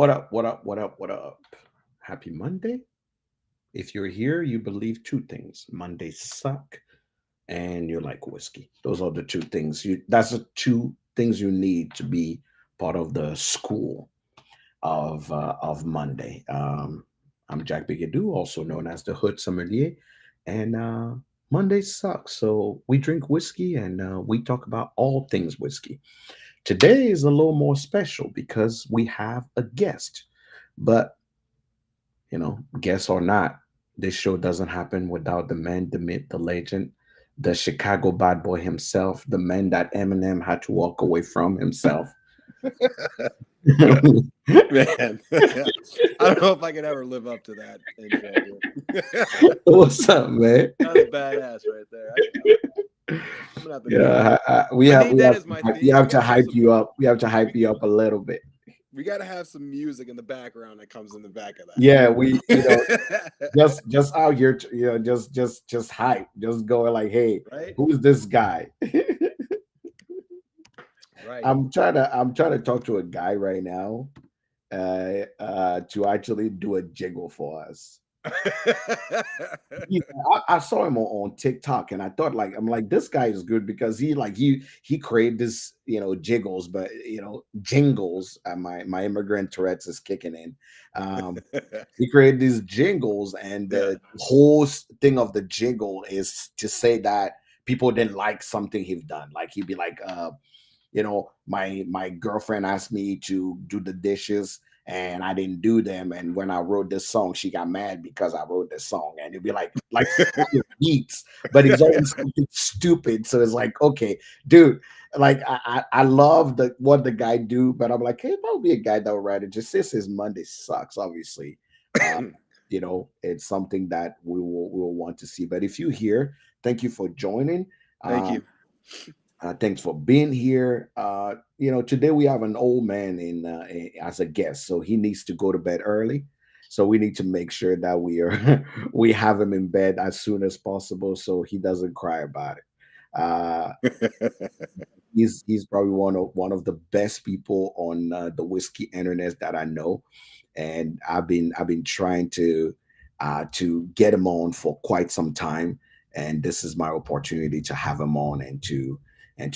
What up? What up? What up? What up? Happy Monday. If you're here, you believe two things. Mondays suck and you like whiskey. Those are the two things. That's the two things you need to be part of the school of Monday. I'm Jack Bigadoo, also known as the Hood Sommelier, and Mondays suck. So we drink whiskey and we talk about all things whiskey. Today is a little more special because we have a guest. But, guest or not, this show doesn't happen without the man, the myth, the legend, the Chicago bad boy himself, the man that Eminem had to walk away from himself. Man, I don't know if I could ever live up to that intro. What's up, man? That was badass right there. I'm gonna have to Yeah, we I have need we that have as my we theme. have to hype you up. We have to hype you up a little bit. We gotta have some music in the background that comes in the back of that. Yeah, just out here, just hype, just going like, hey, Right, who's this guy? right. I'm trying to talk to a guy right now, to actually do a jiggle for us. Yeah, I saw him on TikTok, and I thought like I'm like this guy is good because he created this jiggles, but jingles. My immigrant Tourette's is kicking in. Um, he created these jingles, and Yeah. the whole thing of the jingle is to say that people didn't like something he've done. Like he'd be like, my girlfriend asked me to do the dishes and I didn't do them. And when I wrote this song, she got mad because I wrote this song. And it'd be like fire beats, but it's always something stupid. So it's like, okay, dude, like I love what the guy do, but I'm like, hey, that would be a guy that would write it. Just since his Monday sucks, obviously. Uh, it's something that we will want to see. But if you here, thank you for joining. Thank Um, you. thanks for being here. Today we have an old man as a guest, so he needs to go to bed early. So we need to make sure that we are we have him in bed as soon as possible, so he doesn't cry about it. Uh, he's probably one of the best people on the whiskey internet that I know, and I've been trying to get him on for quite some time, and this is my opportunity to have him on and to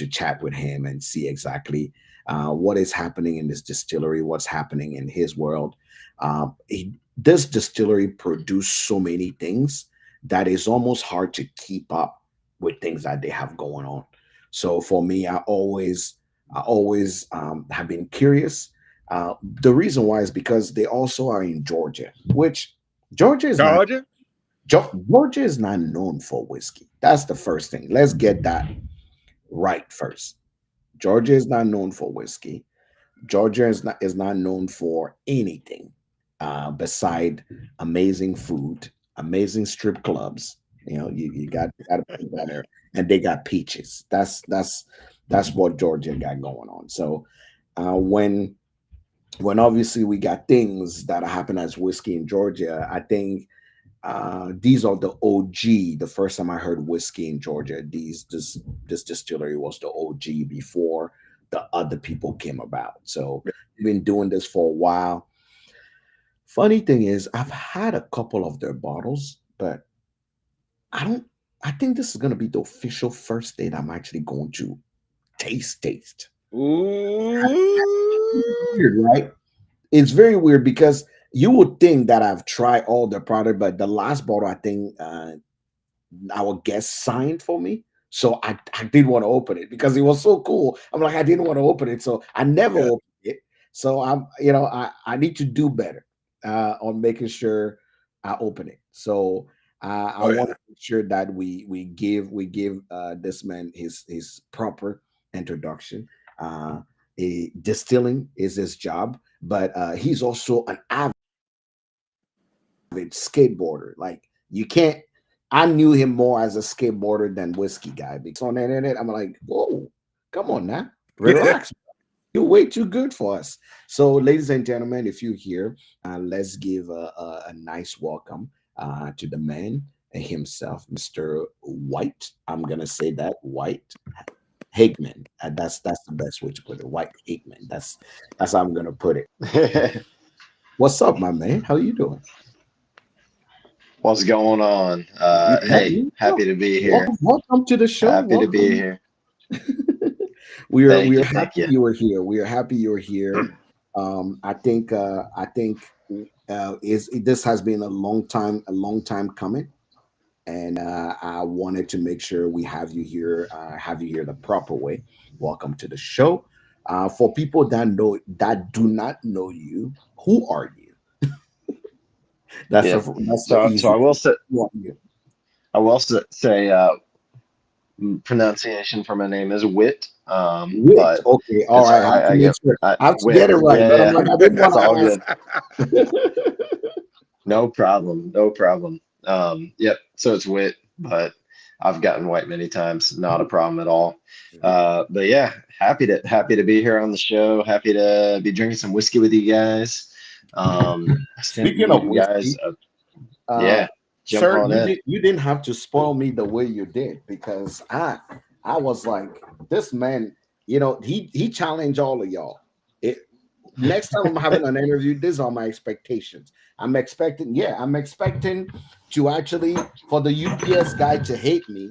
chat with him and see exactly what is happening in this distillery, what's happening in his world. This distillery produced so many things that it's almost hard to keep up with things that they have going on. So for me, I always have been curious. The reason why is because they also are in Georgia, which Georgia is not Georgia? Georgia is not known for whiskey. That's the first thing. Let's get that right first. Georgia is not known for whiskey. Georgia is not known for anything beside amazing food, amazing strip clubs. You got to put that there, and they got peaches. That's what Georgia got going on. So when obviously we got things that happen as whiskey in Georgia, I think these are the OG. The first time I heard whiskey in Georgia, this distillery was the OG before the other people came about. So we've been doing this for a while. Funny thing is, I've had a couple of their bottles, but I don't. I think this is gonna be the official first date I'm actually going to taste. Ooh. Weird, right? It's very weird because you would think that I've tried all the product, but the last bottle I think our guest signed for me. So I didn't want to open it because it was so cool. I'm like, I didn't want to open it. So I never Yeah. opened it. So I need to do better on making sure I open it. So I Oh want yeah. to make sure that we give this man his proper introduction. Distilling is his job, but he's also an skateboarder. Like you can't. I knew him more as a skateboarder than whiskey guy because on the internet, I'm like, whoa, come on now, relax. You're way too good for us. So, ladies and gentlemen, if you're here, let's give a nice welcome to the man himself, Mr. White. I'm gonna say that White Hickman. That's the best way to put it. White Hickman. That's how I'm gonna put it. What's up, my man? How you doing? What's going on? Hey, Nothing. happy to be here. Welcome to the show. Happy to be Welcome. here. We Thank are you. Thank happy you. you were here. We are happy you're here. I think is this has been a long time coming, and I wanted to make sure we have you here the proper way. Welcome to the show. For people that do not know you, who are you? Yeah. That's the So easy I will thing. say Who are you? pronunciation for my name is Wit. Wait, But okay, all it's all right. I have right. to make sure. I have to Wit. get it right, Yeah, but I'm yeah. like, I didn't It's want all to good. ask. No problem. No problem. Yep. So it's Wit, but I've gotten white many times. Not a problem at all. But yeah, happy to be here on the show. Happy to be drinking some whiskey with you guys. I sent Speaking of you guys whiskey, a uh, yeah, jump sir, on in. you didn't have to spoil me the way you did because I was like, this man, he challenged all of y'all. It next time I'm having an interview, these are my expectations. I'm expecting to actually for the UPS guy to hate me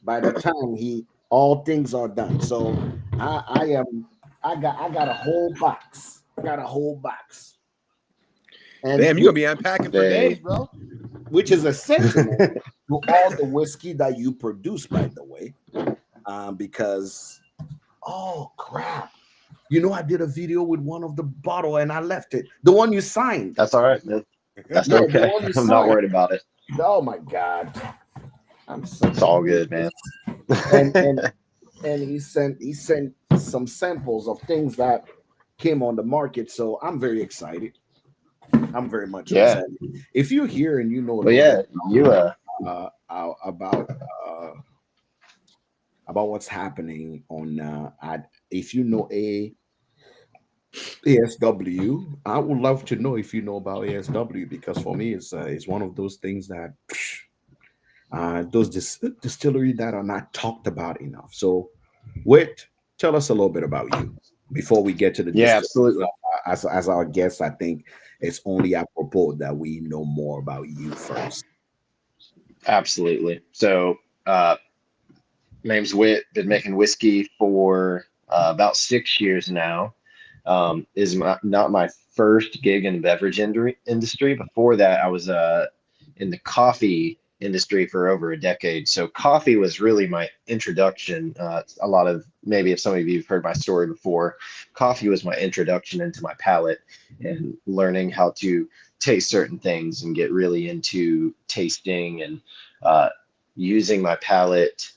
by the time he all things are done. So I am I got a whole box. I got a whole box. And Damn, you're gonna be unpacking for days, They bro. which is a sentiment to all the whiskey that you produce, by the way. Because oh crap, I did a video with one of the bottle and I left it. The one you signed, that's all right, man. That's yeah, the okay. one you I'm not signed. worried about it. Oh my god, I'm such It's a all good, man. doofus. And he sent some samples of things that came on the market, so I'm very excited. I'm very much Yeah. excited. If you're here and you know a But little bit yeah, you uh, uh, about uh, about what's happening on if you know ASW, I would love to know if you know about ASW because for me it's one of those things that those distillery that are not talked about enough. So wait, tell us a little bit about you before we get to the yeah, distillery. absolutely. As our guest, I think it's only apropos that we know more about you first. Absolutely. So name's Wit, been making whiskey for about 6 years now. Not my first gig in the industry. Before that, I was in the coffee industry for over a decade. So coffee was really my introduction. A lot of maybe if some of you have heard my story before, coffee was my introduction into my palate and learning how to taste certain things and get really into tasting and uh, using my palate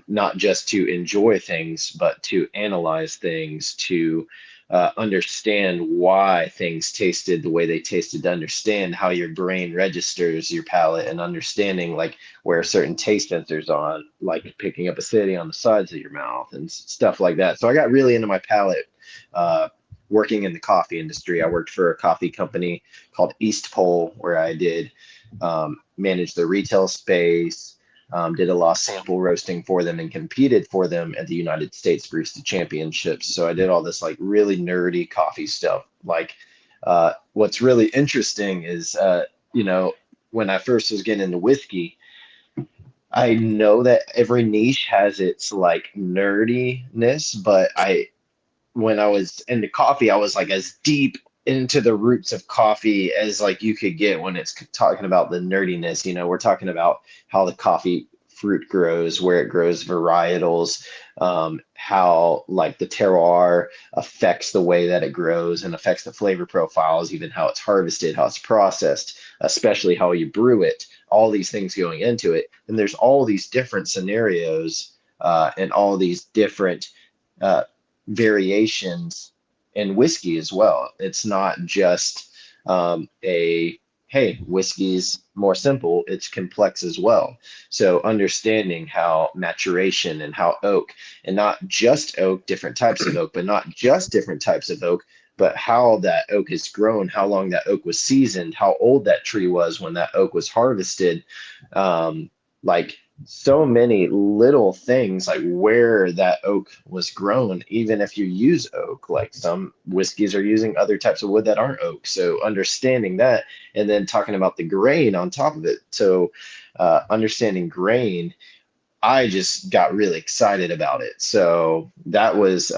not just to enjoy things, but to analyze things, to understand why things tasted the way they tasted, to understand how your brain registers your palate, and understanding like where certain taste sensors on, like picking up acidity on the sides of your mouth and stuff like that. So I got really into my palate. Working in the coffee industry, I worked for a coffee company called East Pole, where I did manage the retail space, did a lot of sample roasting for them and competed for them at the United States Barista Championships. So I did all this like really nerdy coffee stuff. Like, what's really interesting is, when I first was getting into whiskey, I know that every niche has its like nerdiness, but when I was into coffee, I was like as deep into the roots of coffee as like you could get when it's talking about the nerdiness. We're talking about how the coffee fruit grows, where it grows, varietals, how like the terroir affects the way that it grows and affects the flavor profiles, even how it's harvested, how it's processed, especially how you brew it, all these things going into it. And there's all these different scenarios and all these different uh, variations in whiskey as well. It's not just a hey, whiskey's more simple, it's complex as well. So understanding how maturation and how oak, and not just oak, different types of oak, but not just different types of oak, but how that oak has grown, how long that oak was seasoned, how old that tree was when that oak was harvested. Like so many little things like where that oak was grown, even if you use oak, like some whiskeys are using other types of wood that aren't oak. So understanding that and then talking about the grain on top of it. So understanding grain, I just got really excited about it. So that was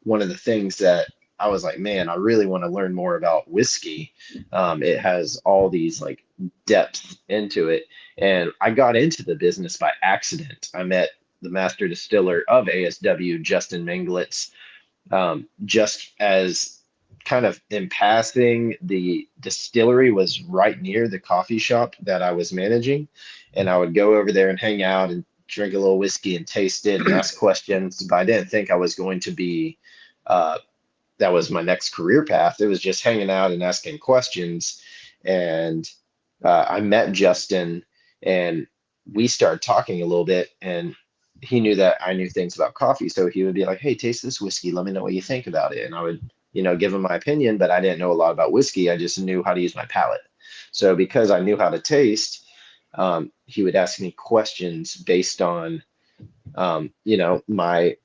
one of the things that I was like, man, I really want to learn more about whiskey. It has all these like depth into it. And I got into the business by accident. I met the master distiller of ASW, Justin Minglitz, just as kind of in passing, the distillery was right near the coffee shop that I was managing. And I would go over there and hang out and drink a little whiskey and taste it and ask questions. But I didn't think I was going to be, uh, that was my next career path. It was just hanging out and asking questions. And I met Justin and we started talking a little bit. And he knew that I knew things about coffee. So he would be like, hey, taste this whiskey. Let me know what you think about it. And I would, give him my opinion, but I didn't know a lot about whiskey. I just knew how to use my palate. So because I knew how to taste, he would ask me questions based on, my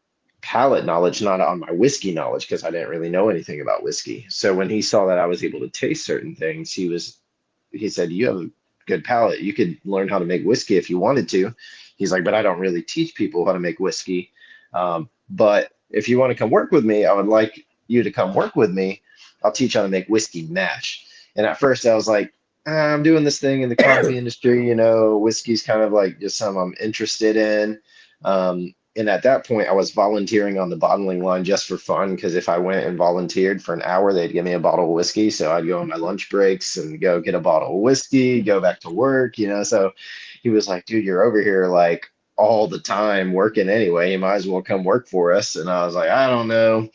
palate knowledge, not on my whiskey knowledge, because I didn't really know anything about whiskey. So when he saw that I was able to taste certain things, he said, you have a good palate. You could learn how to make whiskey if you wanted to. He's like, but I don't really teach people how to make whiskey. But if you want to come work with me, I would like you to come work with me. I'll teach you how to make whiskey mash. And at first I was like, I'm doing this thing in the coffee industry, whiskey's kind of like just something I'm interested in. And at that point, I was volunteering on the bottling line just for fun because if I went and volunteered for an hour, they'd give me a bottle of whiskey. So I'd go on my lunch breaks and go get a bottle of whiskey, go back to work. So he was like, dude, you're over here like all the time working anyway. You might as well come work for us. And I was like, I don't know.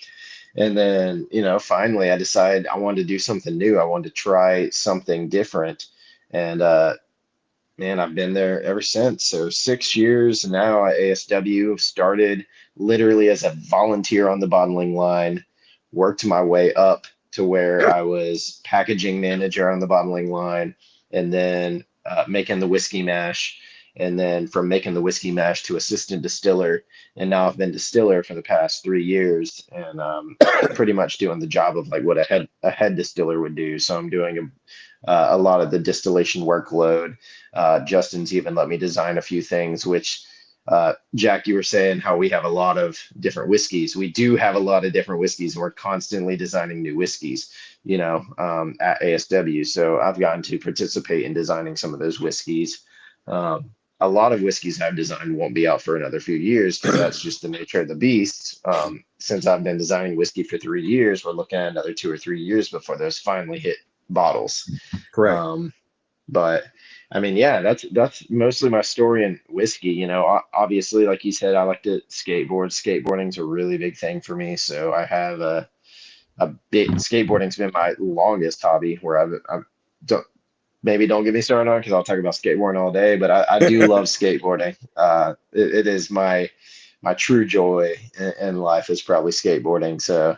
And then, finally I decided I wanted to do something new. I wanted to try something different. And man, I've been there ever since. So 6 years now at ASW. Started literally as a volunteer on the bottling line, worked my way up to where I was packaging manager on the bottling line, and then making the whiskey mash. And then from making the whiskey mash to assistant distiller. And now I've been distiller for the past 3 years and pretty much doing the job of like what a head distiller would do. So I'm doing a lot of the distillation workload. Justin's even let me design a few things, which Jack, you were saying how we have a lot of different whiskeys. We do have a lot of different whiskeys, and we're constantly designing new whiskeys, at ASW. So I've gotten to participate in designing some of those whiskeys. A lot of whiskeys I've designed won't be out for another few years because that's just the nature of the beast. Since I've been designing whiskey for 3 years, we're looking at another 2 or 3 years before those finally hit bottles. Correct. But I mean, yeah, that's mostly my story in whiskey. Obviously, like you said, I like to skateboard. Skateboarding's a really big thing for me. So I have a big skateboarding's been my longest hobby where I've don't maybe don't get me started on because I'll talk about skateboarding all day, but I do love skateboarding. It is my true joy in life is probably skateboarding. So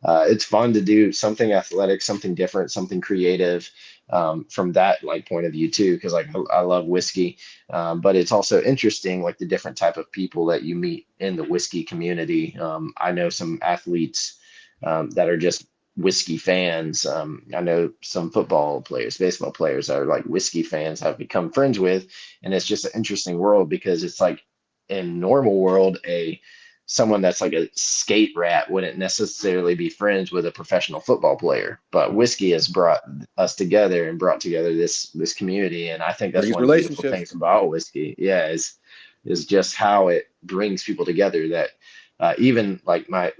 it's fun to do something athletic, something different, something creative from that like point of view too. Because like I love whiskey, but it's also interesting like the different type of people that you meet in the whiskey community. I know some athletes that are just whiskey fans. I know some football players, baseball players that are like whiskey fans I've become friends with, and it's just an interesting world because it's like in normal world someone that's like a skate rat wouldn't necessarily be friends with a professional football player, but whiskey has brought us together and brought together this community. And I think that's Brings one of the beautiful relationships. things about whiskey. Yeah, is just how it brings people together. That even like my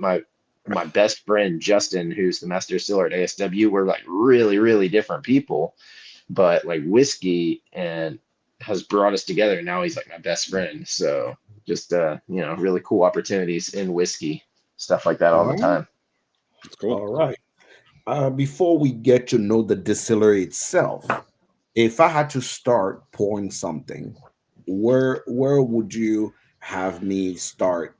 best friend Justin, who's the master distiller at ASW, we're like really really different people, but like whiskey and has brought us together. Now he's like my best friend. So just really cool opportunities in whiskey, stuff like that all the All right. time. It's cool. All right. Before we get to know the distillery itself, if I had to start pouring something, where would you have me start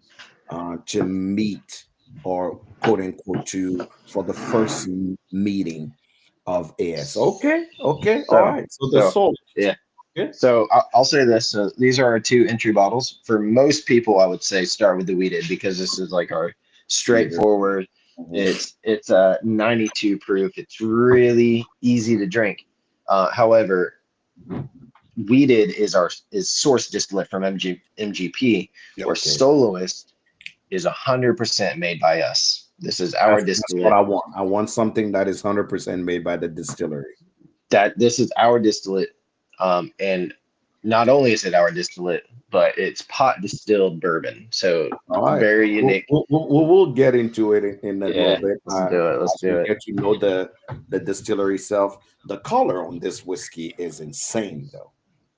to meet or quote unquote to for the first meeting of AS? Okay, okay, all So right. So the so soul. yeah. Good. So I'll say this. So these are our two entry bottles. For most people, I would say start with the wheated because this is like our Sweeter. straightforward. Mhm. It's a 92 proof. It's really easy to drink. However, wheated is source distillate from MGP, where Okay. Soloist is 100% made by us. This is our That's what distillate. I want. I want something that is 100% made by the distillery. That this is our distillate, and not only is it our distillate, but it's pot distilled bourbon, so All right. very unique. We'll get into it in a little Yeah, bit let's do it. Let's as we do it. get to know the distillery itself. The color on this whiskey is insane, though.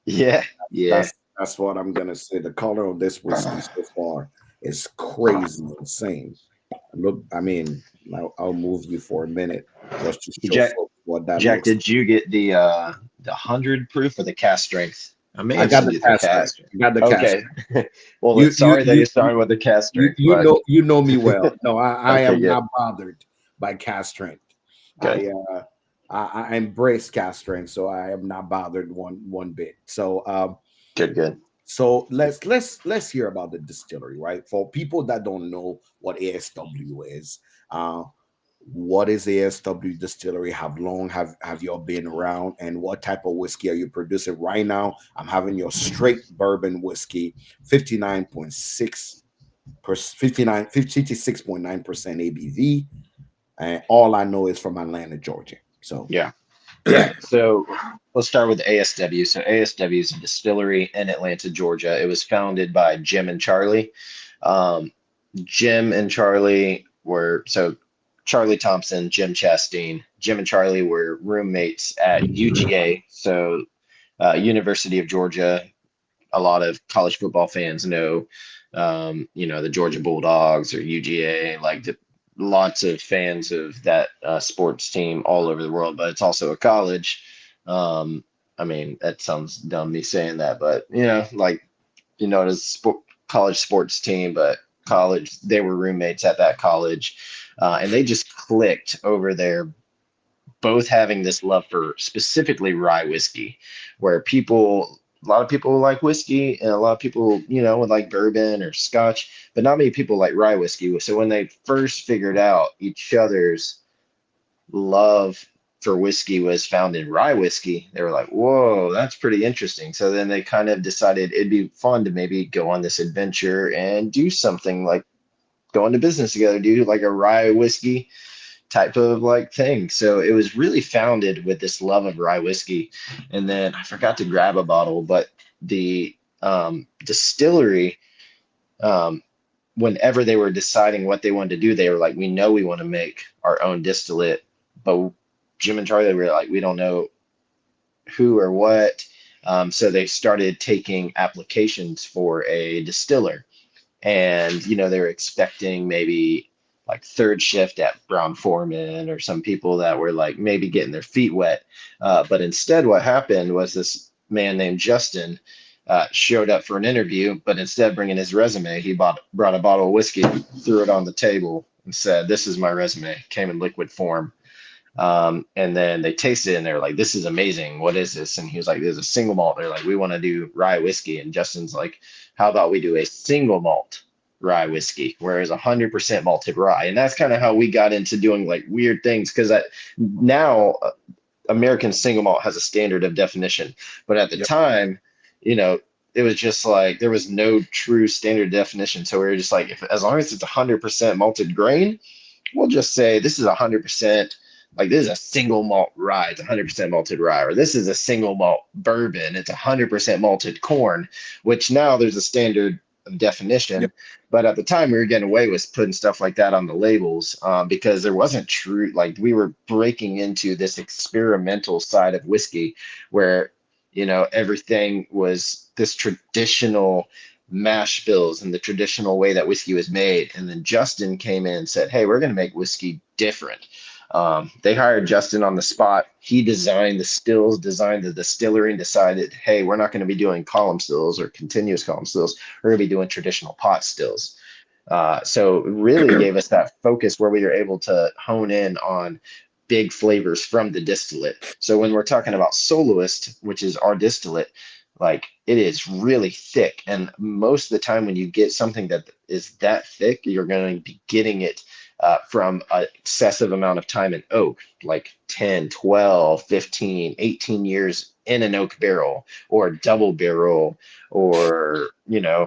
Yeah, yeah. That's what I'm gonna say. The color of this whiskey so far is crazy insane. Look, I mean, I'll move you for a minute just to show Jack, folks what that Jack, looks. did you get the 100 proof or the cast strength? I may I have got sent the you the cast strength. cast strength. I got the cast. Okay. Well, You it's you sorry that you you're starting with the cast strength, but you know me well. No, I okay, am good. not bothered by cast strength. Good. I embrace cast strength, so I am not bothered one bit. Good, good. So let's hear about the distillery, right? For people that don't know what ASW is, uh, what is ASW Distillery? How long have you all been around, and what type of whiskey are you producing right now? I'm having your straight bourbon whiskey, 59.6 per 56.9% ABV, and all I know is from Atlanta, Georgia. So Yeah. Yeah, so let's start with ASW. So ASW is a distillery in Atlanta, Georgia. It was founded by Jim and Charlie. Um, Jim and Charlie were so Charlie Thompson, Jim Chastain. Jim and Charlie were roommates at UGA, so University of Georgia. A lot of college football fans know, the Georgia Bulldogs or UGA, like lots of fans of that sports team all over the world, but it's also a college. I mean, that sounds dumb me saying that, but like, it's a college sports team, but college, they were roommates at that college. And they just clicked over there, both having this love for specifically rye whiskey, where a lot of people like whiskey and a lot of people, would like bourbon or scotch, but not many people like rye whiskey. So when they first figured out each other's love for whiskey was found in rye whiskey, they were like, whoa, that's pretty interesting. So then they kind of decided it'd be fun to maybe go on this adventure and do something like go into business together, do like a rye whiskey type of like thing. So it was really founded with this love of rye whiskey. And then I forgot to grab a bottle, but the distillery, um, whenever they were deciding what they wanted to do, they were like, we know we want to make our own distillate, but Jim and Charlie were like, we don't know who or what. So they started taking applications for a distiller, and they were expecting maybe like third shift at Brown Foreman or some people that were like maybe getting their feet wet. But instead, what happened was this man named Justin showed up for an interview, but instead of bringing his resume, he brought a bottle of whiskey, threw it on the table, and said, "This is my resume." Came in liquid form. And then they tasted it and they're like, "This is amazing. What is this?" And he was like, "There's a single malt." They're like, "We want to do rye whiskey." And Justin's like, "How about we do a single malt rye whiskey, whereas 100% malted rye?" And that's kind of how we got into doing like weird things, because now American single malt has a standard of definition, but at the yep. time, you know, it was just like there was no true standard definition. So we were just like, as long as it's 100% malted grain, we'll just say this is 100%, like this is a single malt rye, it's 100% malted rye, or this is a single malt bourbon, it's 100% malted corn, which now there's a standard of definition. Yep. But at the time, we were getting away with putting stuff like that on the labels, because there wasn't true, like we were breaking into this experimental side of whiskey where, everything was this traditional mash bills and the traditional way that whiskey was made. And then Justin came in and said, "Hey, we're going to make whiskey different." They hired Justin on the spot. He designed the stills, designed the distillery, and decided, "Hey, we're not going to be doing column stills or continuous column stills. We're going to be doing traditional pot stills." So it really gave us that focus where we were able to hone in on big flavors from the distillate. So when we're talking about Soloist, which is our distillate, like it is really thick. And most of the time when you get something that is that thick, you're going to be getting it from an excessive amount of time in oak, like 10, 12, 15, 18 years in an oak barrel or a double barrel or,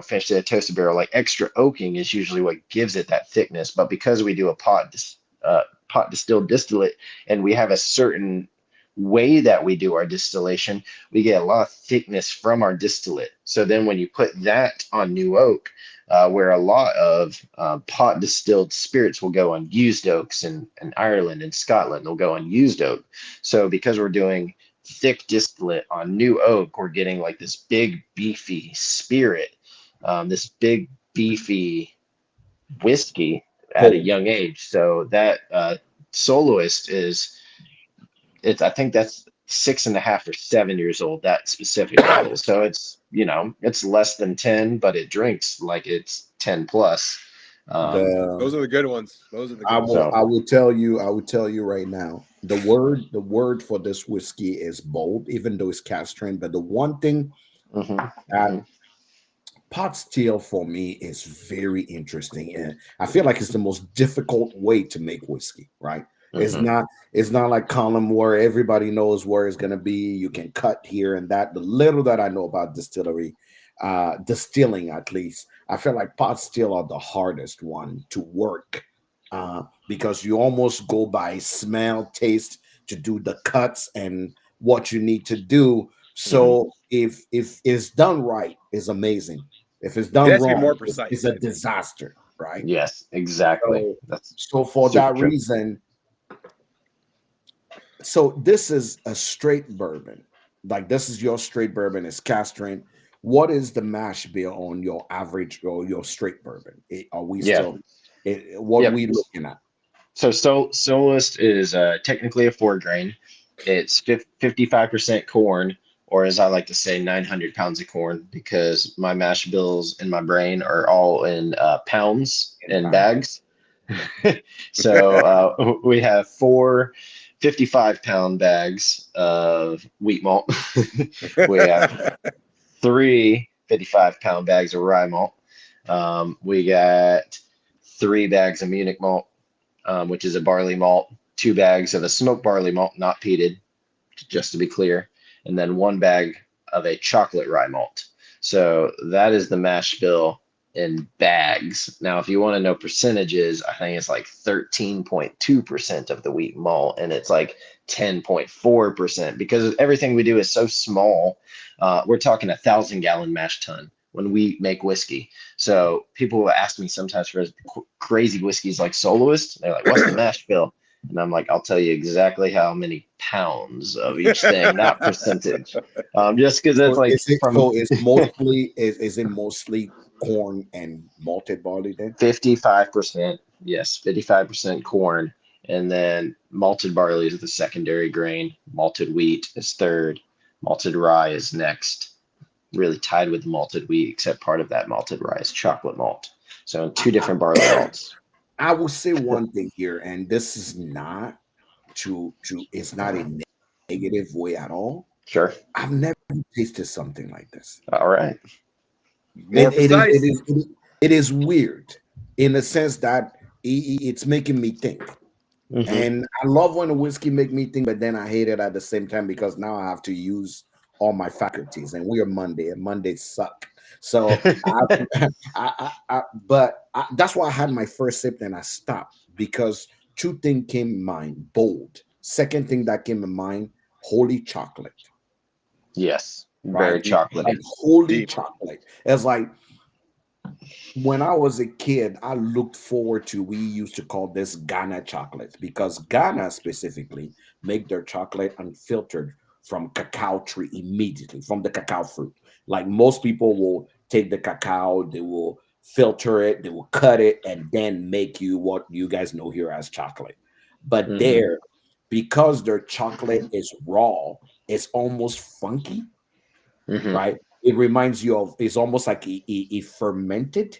finished in a toasted barrel. Like extra oaking is usually what gives it that thickness. But because we do a pot distilled distillate and we have a certain way that we do our distillation, we get a lot of thickness from our distillate. So then when you put that on new oak, where a lot of pot distilled spirits will go on used oaks in Ireland and Scotland, they'll go on used oak. So because we're doing thick distillate on new oak, we're getting like this big beefy spirit, this big beefy whiskey at a Bold. young age. So that Soloist I think that's 6.5 or 7 years old, that specific bottle. So it's less than 10, but it drinks like it's 10 plus. The Those are the good ones. Those are the I good ones. will So I will tell you right now. The word for this whiskey is bold, even though it's cask strength. But the one thing mhm, that mhm, pot still for me is very interesting, and I feel like it's the most difficult way to make whiskey, right? it's mhm. not it's not like column where everybody knows where it's going to be. You can cut here and that. The little that I know about distilling, at least I feel like pot still are the hardest one to work, because you almost go by smell, taste to do the cuts and what you need to do. Mhm. So if it's done right, it's amazing. If it's It done has to be wrong, more it's precise, a I think. disaster, right? Yes, exactly. So That's so for super that true. reason, so this is a straight bourbon. Like this is your straight bourbon. It's cask strength. What is the mash bill on your average or your straight bourbon? Are we Yeah. still? What Yep. we looking at? So Soloist is technically a 4 grain. It's 55% corn, or as I like to say, 900 pounds of corn, because my mash bills in my brain are all in pounds In and pound. bags. So we have 4 55-pound bags of wheat malt. We have 3 55-pound bags of rye malt. We got 3 bags of Munich malt, which is a barley malt, 2 bags of a smoked barley malt, not peated, just to be clear, and then 1 bag of a chocolate rye malt. So that is the mash bill in bags. Now, if you want to know percentages, I think it's like 13.2% of the wheat malt, and it's like 10.4% because everything we do is so small. We're talking 1,000-gallon mash tun when we make whiskey. So people will ask me sometimes for crazy whiskeys like Soloist. They're like, "What's the mash bill?" And I'm like, "I'll tell you exactly how many pounds of each thing, not percentage." Just because that's So like is it from so it's mostly is it mostly corn and malted barley then? 55%, yes, 55% corn. And then malted barley is the secondary grain. Malted wheat is third. Malted rye is next. Really tied with malted wheat, except part of that malted rye is chocolate malt. So two different barley malts. I will say one thing here, and this is not it's not a negative way at all. Sure. I've never tasted something like this. All right. More precise. It is weird in the sense that it's making me think. Mm-hmm. And I love when a whiskey make me think, but then I hate it at the same time because now I have to use all my faculties. And we are Monday, and Mondays suck. So, that's why I had my first sip, and I stopped because two things came in mind: bold. Second thing that came in mind: holy chocolate. Yes. Right, Very like chocolatey. holy Deep. chocolate. It's like when I was a kid, I looked forward to, we used to call this Ghana chocolate because Ghana specifically make their chocolate unfiltered from cacao tree immediately from the cacao fruit. Like most people will take the cacao, they will filter it, they will cut it, and then make you what you guys know here as chocolate. But Mm-hmm. there, because their chocolate is raw, it's almost funky, Mm-hmm. right? It reminds you of, it's almost like a fermented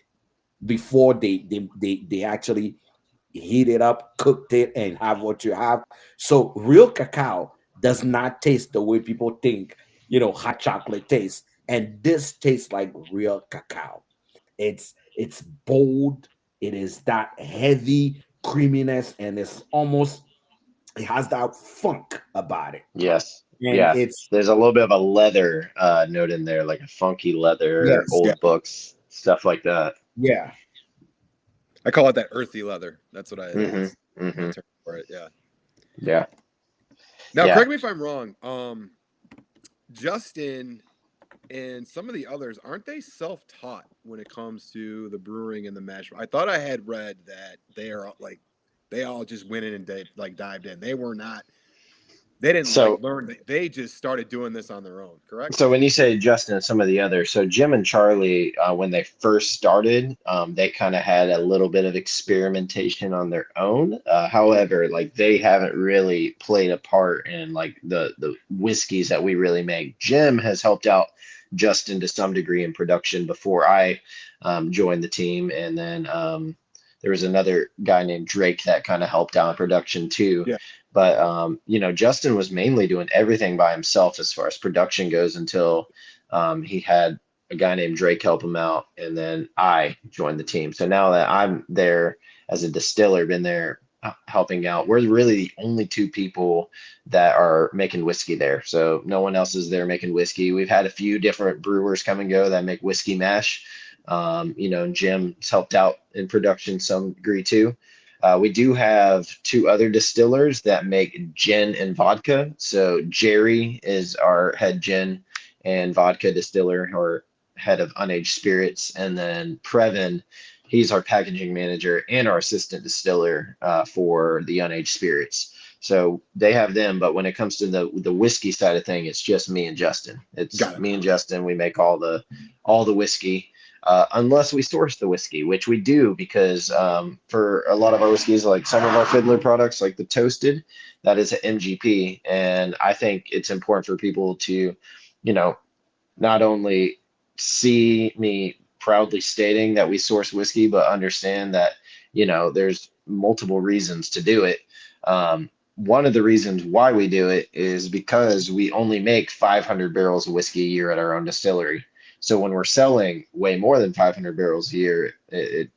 before they actually heat it up, cooked it, and have what you have. So real cacao does not taste the way people think, hot chocolate tastes. And this tastes like real cacao. It's bold, it is that heavy creaminess, and it has that funk about it. Yes. And Yeah. it's There's a little bit of a leather note in there, like a funky leather, yes, Yeah, old books, stuff like that. yeah, I call it that earthy leather. That's what I. Hmm. That's my Hmm. term for it. Yeah. Yeah. Now, Yeah. correct me if I'm wrong. Justin and some of the others, aren't they self-taught when it comes to the brewing and the mash? I thought I had read that they all just went in and dived in. They were not. They didn't So learn. They just started doing this on their own. Correct. So when you say Justin and some of the others, so Jim and Charlie, when they first started, they kind of had a little bit of experimentation on their own. Okay. However, like they haven't really played a part in like the whiskeys that we really make. Jim has helped out Justin to some degree in production before I joined the team, and then there was another guy named Drake that kind of helped out in production too. Yeah. But Justin was mainly doing everything by himself as far as production goes until he had a guy named Drake help him out, and then I joined the team. So now that I'm there as a distiller, been there helping out, we're really the only two people that are making whiskey there. So no one else is there making whiskey. We've had a few different brewers come and go that make whiskey mash. Jim's helped out in production some degree too. We do have two other distillers that make gin and vodka. So Jerry is our head gin and vodka distiller or head of unaged spirits. And then Previn, he's our packaging manager and our assistant distiller for the unaged spirits. So they have them, but when it comes to the whiskey side of thing, it's just me and Justin. Got It's it. me and Justin. We make all the whiskey unless we source the whiskey, which we do because for a lot of our whiskeys, like some of our Fiddler products, like the Toasted, that is an MGP. And I think it's important for people to, you know, not only see me proudly stating that we source whiskey, but understand that, there's multiple reasons to do it. One of the reasons why we do it is because we only make 500 barrels of whiskey a year at our own distillery. So when we're selling way more than 500 barrels a year, it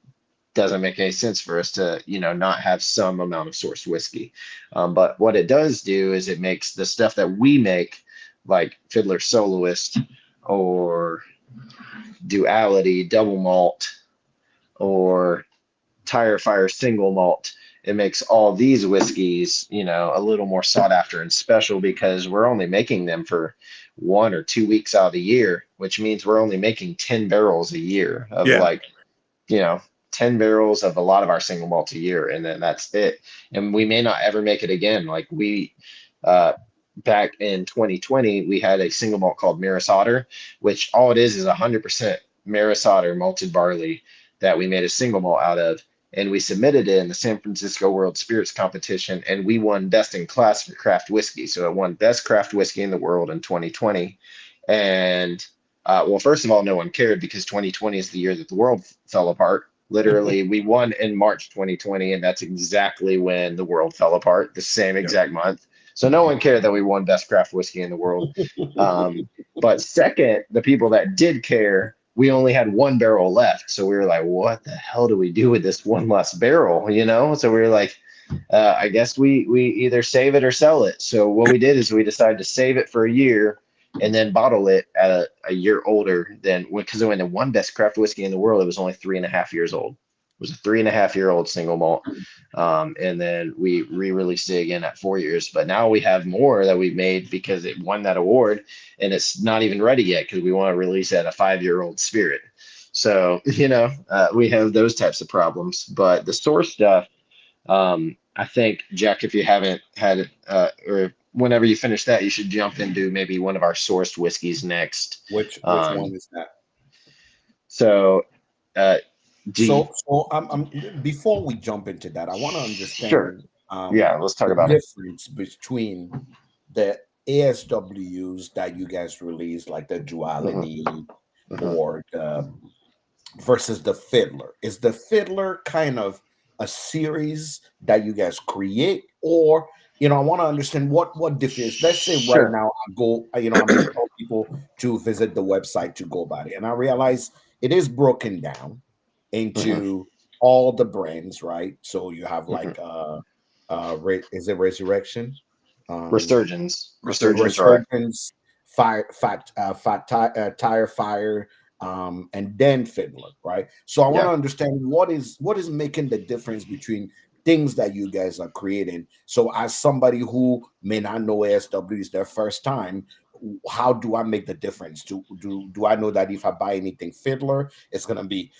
doesn't make any sense for us to, not have some amount of sourced whiskey. But what it does do is it makes the stuff that we make, like Fiddler Soloist or Duality Double Malt or Tire Fire Single Malt. It makes all these whiskeys, a little more sought after and special because we're only making them for 1 or 2 weeks out of the year, which means we're only making 10 barrels a year of Yeah. like, you know, 10 barrels of a lot of our single malts a year. And then that's it. And we may not ever make it again. Like uh, back in 2020, we had a single malt called Maris Otter, which all it is 100% Maris Otter malted barley that we made a single malt out of. And we submitted it in the San Francisco World Spirits Competition, and we won best in class for craft whiskey. So it won best craft whiskey in the world in 2020. And well, first of all, no one cared because 2020 is the year that the world fell apart. Literally, we won in March 2020, and that's exactly when the world fell apart, the same Yep. exact month. So no one cared that we won best craft whiskey in the world. Um, but second, the people that did care, we only had one barrel left. So we were like, what the hell do we do with this one last barrel? So we were like, I guess we either save it or sell it. So what we did is we decided to save it for a year and then bottle it at a year older than because when the one best craft whiskey in the world, it was only 3.5 years old. It was a 3.5 year old single malt. And then we re-released it again at 4 years. But now we have more that we've made because it won that award and it's not even ready yet because we want to release it at a 5-year-old spirit. So, we have those types of problems. But the source stuff, I think, Jack, if you haven't had it, or whenever you finish that, you should jump into maybe one of our sourced whiskeys next. Which one is that? So, uh, do you, So before we jump into that, I want to sure. understand Yeah, let's talk the about it. difference between the ASWs that you guys release, like the Hmm. Duality Hmm. or the versus the Fiddler. Is the Fiddler kind of a series that you guys create, or I want to understand what differs. Let's say right Sure. now I go, I'm going to tell people to visit the website to go about it, and I realize it is broken down Hmm. into all the brands, right? So you have Hmm. like is it Resurrection? Um, Resurgence, right? Resurgence, Tire Fire, and then Fiddler, right? So I want Yeah. to understand what is making the difference between things that you guys are creating. So as somebody who may not know ASW is their first time, how do I make the difference? Do I know that if I buy anything Fiddler, it's gonna be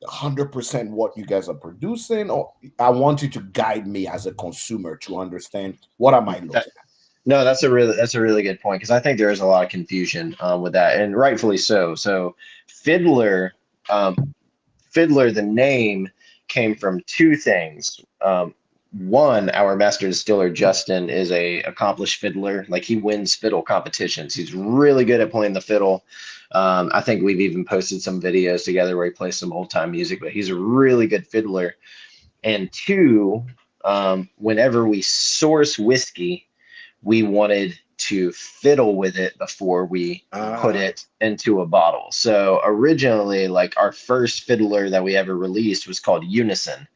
100% what you guys are producing, or I want you to guide me as a consumer to understand what am I That, looking at? no, that's a really good point because I think there is a lot of confusion with that, and rightfully so. So, Fiddler, um, Fiddler, the name came from two things. One, our master distiller Justin is a accomplished fiddler. Like he wins fiddle competitions. He's really good at playing the fiddle. I think we've even posted some videos together where he plays some old time music. But he's a really good fiddler. And two, whenever we source whiskey, we wanted to fiddle with it before we put Ah, it into a bottle. So originally, like our first fiddler that we ever released was called Unison,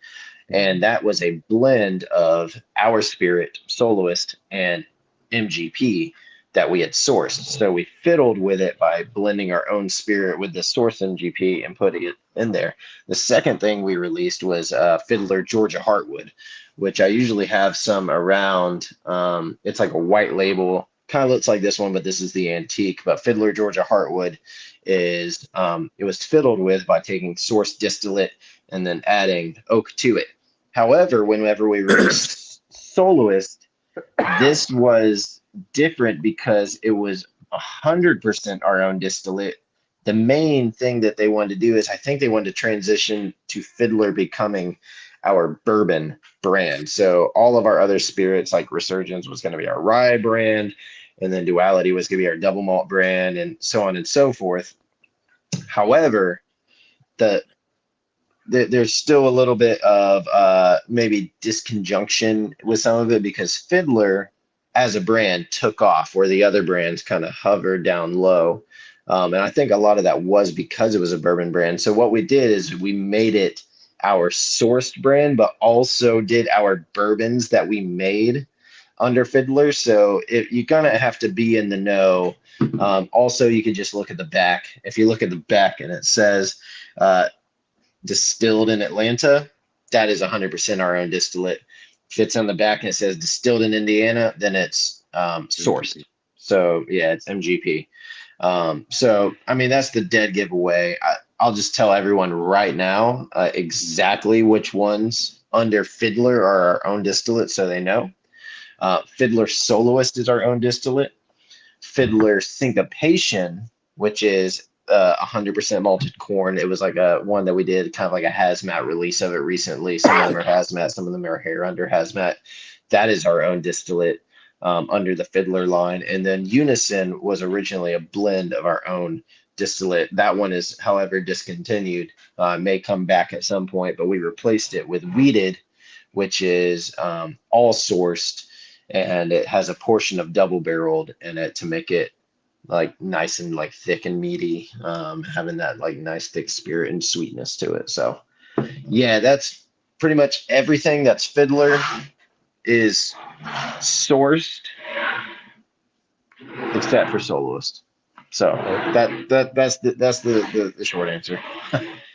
and that was a blend of our spirit, Soloist, and MGP that we had sourced. So we fiddled with it by blending our own spirit with the source MGP and putting it in there. The second thing we released was Fiddler Georgia Heartwood, which I usually have some around. It's like a white label, kind of looks like this one, but this is the antique. But Fiddler Georgia Heartwood is it was fiddled with by taking source distillate and then adding oak to it. However, whenever we released Soloist, this was different because it was 100% our own distillate. The main thing that they wanted to do is I think they wanted to transition to Fiddler becoming our bourbon brand. So all of our other spirits, like Resurgence, was going to be our rye brand, and then Duality was going to be our double malt brand, and so on and so forth. However, the there's still a little bit of maybe disconjunction with some of it because Fiddler as a brand took off where the other brands kind of hovered down low. And I think a lot of that was because it was a bourbon brand. So what we did is we made it our sourced brand, but also did our bourbons that we made under Fiddler. So you're gonna have to be in the know. Also, you could just look at the back. If you look at the back and it says uh, distilled in Atlanta, that is 100% our own distillate. If it's on the back and it says distilled in Indiana, then it's sourced. MGP. So yeah, it's MGP. So I mean that's the dead giveaway. I'll just tell everyone right now exactly which ones under Fiddler are our own distillate, so they know. Fiddler Soloist is our own distillate. Fiddler Syncopation, which is 100% malted corn. It was like a one that we did kind of like a hazmat release of it recently. Some of them are hazmat, some of them are hair under hazmat. That is our own distillate under the Fiddler line. And then Unison was originally a blend of our own distillate. That one is, however, discontinued. May come back at some point, but we replaced it with Weeded, which is all sourced, and it has a portion of double barreled in it to make it like nice and like thick and meaty, having that like nice thick spirit and sweetness to it. So yeah, that's pretty much everything that's Fiddler is sourced except for Soloist. So Okay. that's the short answer.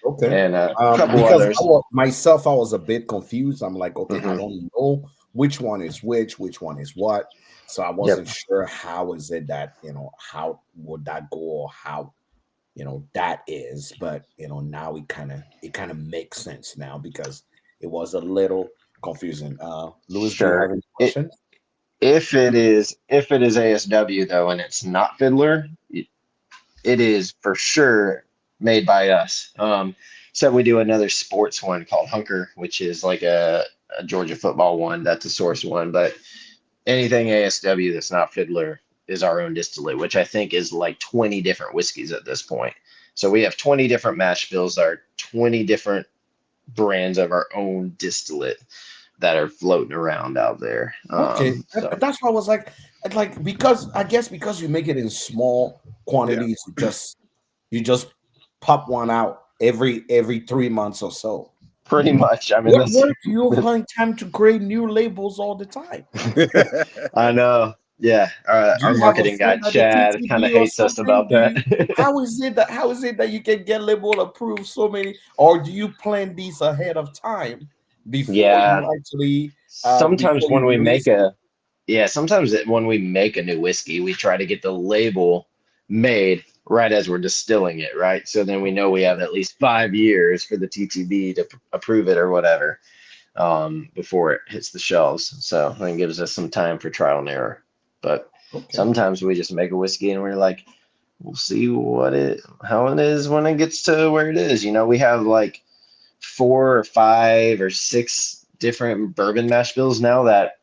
Okay. And a couple Because others. myself, I was a bit confused. I'm like, okay, I Hmm. don't know which one is which one is what. So I Yep. wasn't sure how is it that, how would that go, or how, that is. But now it kind of makes sense now because it was a little confusing. Louis, do you have Sure. any It, questions? if it is ASW though, and it's not Fiddler, it is for sure made by us. So we do another sports one called Hunker, which is like a Georgia football one. That's a source one, but anything ASW that's not Fiddler is our own distillate, which I think is like 20 different whiskeys at this point. So we have 20 different mash bills, our 20 different brands of our own distillate that are floating around out there. Okay, So that's why I was like because I guess because you make it in small Yeah. quantities, you just pop one out every 3 months or so. pretty much, I mean, Where do you find time to create new labels all the time? I know. Yeah, Do our you have a marketing guy friend at the Chad kind of TTB or hates us something? about that. How is it that you can get label approved so many, or do you plan these ahead of time Yeah, sometimes before when you we make release them? a yeah, sometimes when we make a new whiskey, we try to get the label made right as we're distilling it, right? So then we know we have at least 5 years for the TTB to approve it or whatever, before it hits the shelves. So it gives us some time for trial and error. But Okay. sometimes we just make a whiskey and we're like, we'll see how it is when it gets to where it is. We have like 4 or 5 or 6 different bourbon mash bills now that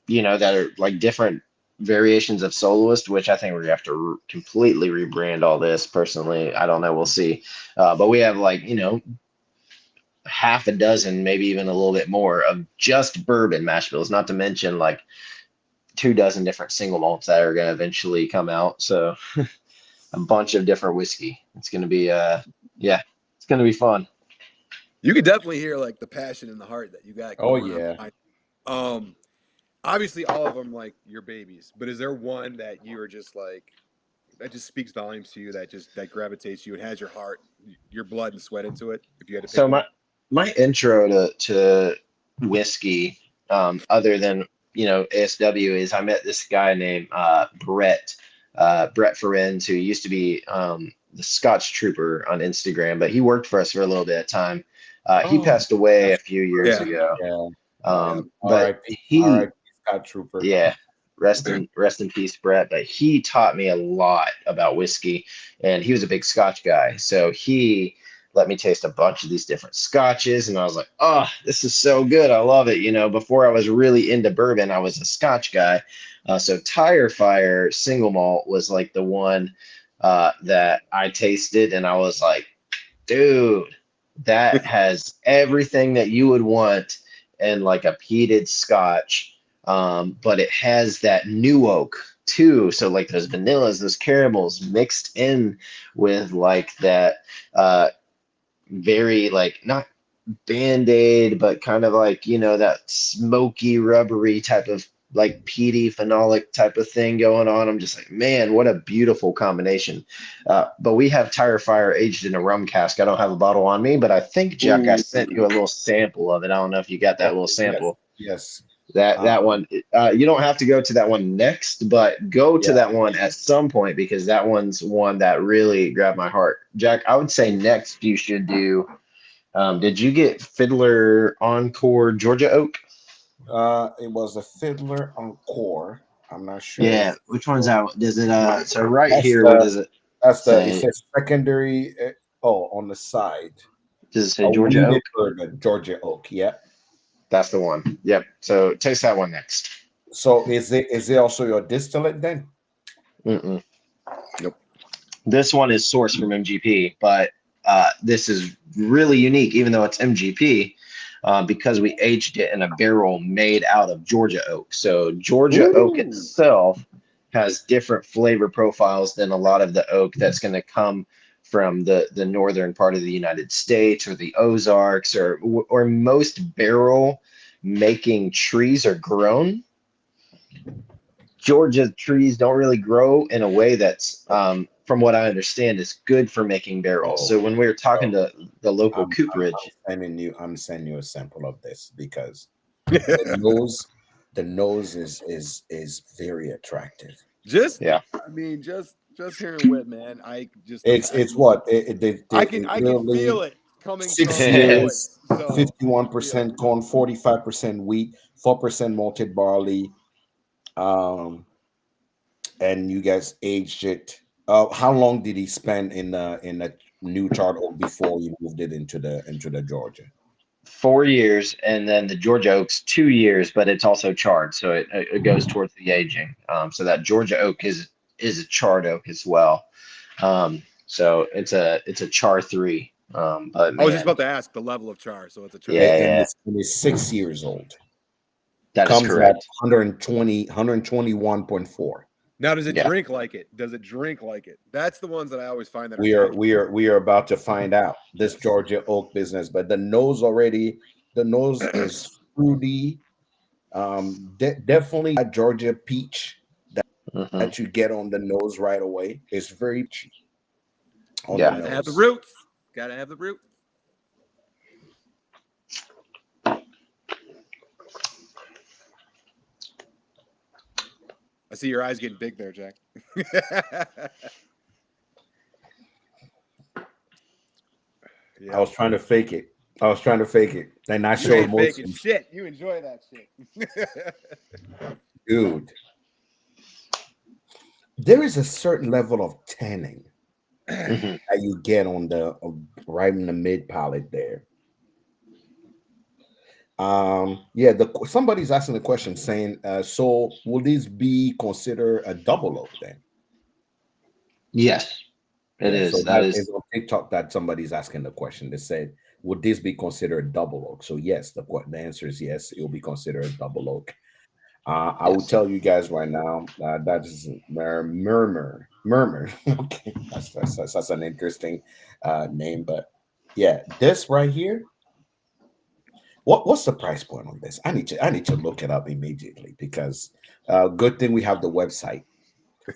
are like different variations of soloist, which I think we're gonna have to completely rebrand all this. Personally, I don't know. We'll see. But we have like half a dozen, maybe even a little bit more of just bourbon mash bills, not to mention like 2 dozen different single malts that are gonna eventually come out. So a bunch of different whiskey. It's gonna be yeah, it's gonna be fun. You could definitely hear like the passion and the heart that you got Oh going on yeah. behind. Um, Obviously all of them like your babies, but is there one that you are just like that just speaks volumes to you that gravitates you and has your heart, your blood and sweat into it? If you had to pick So one. my intro to whiskey, other than ASW, is I met this guy named Brett Ferenz, who used to be the Scotch Trooper on Instagram, but he worked for us for a little bit of time. He Oh, passed away a that's few years Yeah, ago. yeah. yeah. But R.I.P. he R.I.P. Scott Trooper. yeah, rest in peace, Brett. But he taught me a lot about whiskey, and he was a big Scotch guy. So he let me taste a bunch of these different Scotches, and I was like, "Oh, this is so good! I love it." Before I was really into bourbon, I was a Scotch guy. So Tire Fire single malt was like the one that I tasted, and I was like, "Dude, that has everything that you would want in like a peated Scotch." But it has that new oak too. So like those vanillas, those caramels mixed in with like that very like not band-aid, but kind of like, that smoky, rubbery type of like peaty phenolic type of thing going on. I'm just like, man, what a beautiful combination. But we have Tire Fire aged in a rum cask. I don't have a bottle on me, but I think, Jack, I Ooh. sent you a little sample of it. I don't know if you got that little Okay, yes, sample. yes. That Um, one, you don't have to go to that one next, but go to yeah. that one at some point because that one's one that really grabbed my heart. Jack, I would say next you should do. Did you get Fiddler Encore Georgia Oak? It was a Fiddler Encore. I'm not sure if Yeah, which one's that? Does it so right that's here, what the does it it say? says secondary. Oh, on the side, Does it say a Georgia weeded Oak? bourbon, Georgia oak. Yeah. That's the one. Yep. So taste that one next. So is it also your distillate then? Mm-mm. Nope. This one is sourced from MGP, but this is really unique, even though it's MGP, because we aged it in a barrel made out of Georgia oak. So Georgia oak Ooh. itself has different flavor profiles than a lot of the oak that's going to come from the northern part of the United States or the Ozarks or most barrel making trees are grown. Georgia trees don't really grow in a way that's, from what I understand, is good for making barrels. Oh, So when we were talking oh, to the local I'm cooperage, sending you a sample of this because the nose the nose is very attractive. just yeah, I mean, just hearing Whit, man. I just It's what it I can feel literally it coming six from your yeah, years, voice. So I can feel it. 51% corn, 45% wheat, 4% malted barley. Um, and you guys aged it. How long did he spend in the new charred oak before you moved it into the Georgia? 4 years, and then the Georgia oak's 2 years, but it's also charred, so it goes towards the aging. So that Georgia oak is a charred oak as well. So it's a char 3. But I was just man, about to ask the level of char, so it's a char. yeah, And yeah, it's 6 years old. that is Comes at correct. 121.4. Now, does it Yeah. drink like it? Does it drink like it? That's the ones that I always find that are We are tangy. we are we are about to find out this Yes. Georgia oak business, but the nose is fruity. Definitely that Georgia peach Hmm. that you get on the nose right away. It's very peachy on the Yeah. Gotta have the nose. roots. Gotta have the roots. I see your eyes getting big there, Jack. I Yeah. was trying to fake it. I was trying to fake it, and I You showed ain't most faking of them. shit. You enjoy that shit. Dude, there is a certain level of tanning Hmm. that you get on the right in the mid palate there. Yeah, somebody's asking the question saying, so will this be considered a double oak then? Yes, it Yeah, is. so That that is is on TikTok that somebody's asking the question. They said, would this be considered double oak? So yes, the answer is yes, it will be considered a double oak. I will yes. tell you guys right now that is murmur. Okay, that's an interesting name, but yeah, this right here. What's the price point on this? I need to look it up immediately because good thing we have the website,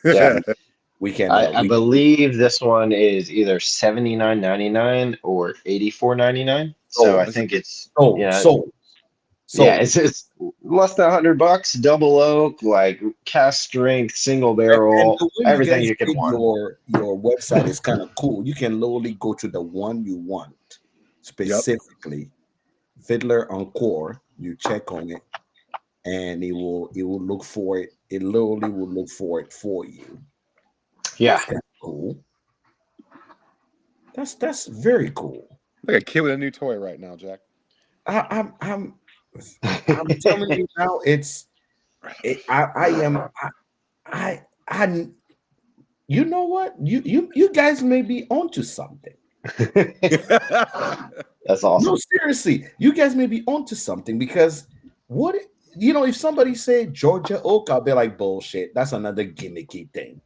so Yeah. we can I believe this one is either 79.99 or 84.99. So I sold, think it's sold, yeah, sold, yeah, sold. it's less than $100, double oak, like cast strength, single And barrel, the way you everything guys you could did want. your website is kind of cool. You can literally go to the one you want Yep. specifically. Fiddler Encore, you check on it, and it will look for it. It literally will look for it for you. Yeah. That's kind of cool. That's very cool. Like a kid with a new toy right now, Jack. I, I'm I'm I'm telling you now. I am I you know what, you guys may be onto something. That's No, awesome. seriously, you guys may be onto something because what if somebody said Georgia Oak, I'll be like bullshit. That's another gimmicky thing.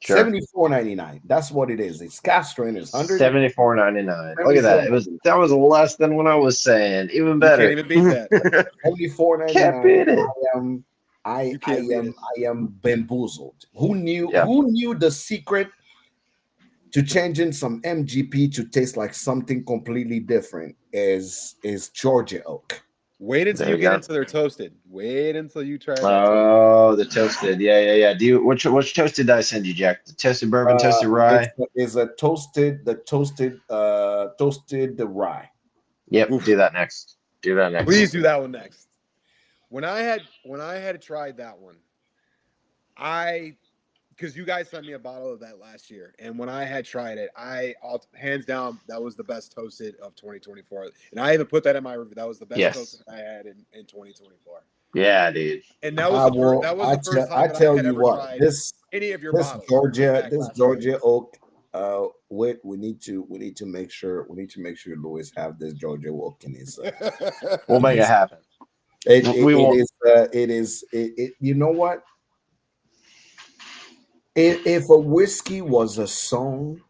Sure. 74.99. That's what it is. It's Castro is 74.99. Look at that. 174.99. That was less than what I was saying. Even You can't better. even beat that. 74.99. Can't beat it. I am You can't beat it. I am bamboozled. Yeah. Who knew the secret to changing some MGP to taste like something completely different is Georgia Oak. Wait until There you you get go. into their toasted. Wait until you try that toast. Oh, the toasted. Yeah, yeah, yeah. Do you which toasted did I send you, Jack? The toasted bourbon, toasted It's rye? a toasted the rye. Yep, Oof. do that next. Do that Please next. do that one next. When I had tried that one, I because you guys sent me a bottle of that last year, and when I had tried it, hands down that was the best toasted of 2024, and I even put that in my review. That was the best toasted Yes. I had in 2024, Yeah, dude. and that was the first time I that I tell had you ever what, tried any of your this bottles back This last year. Georgia Oak, we need to make sure Louis have this Georgia Oak in his We'll in make it his happen. We it won't. is you know what, if a whiskey was a song,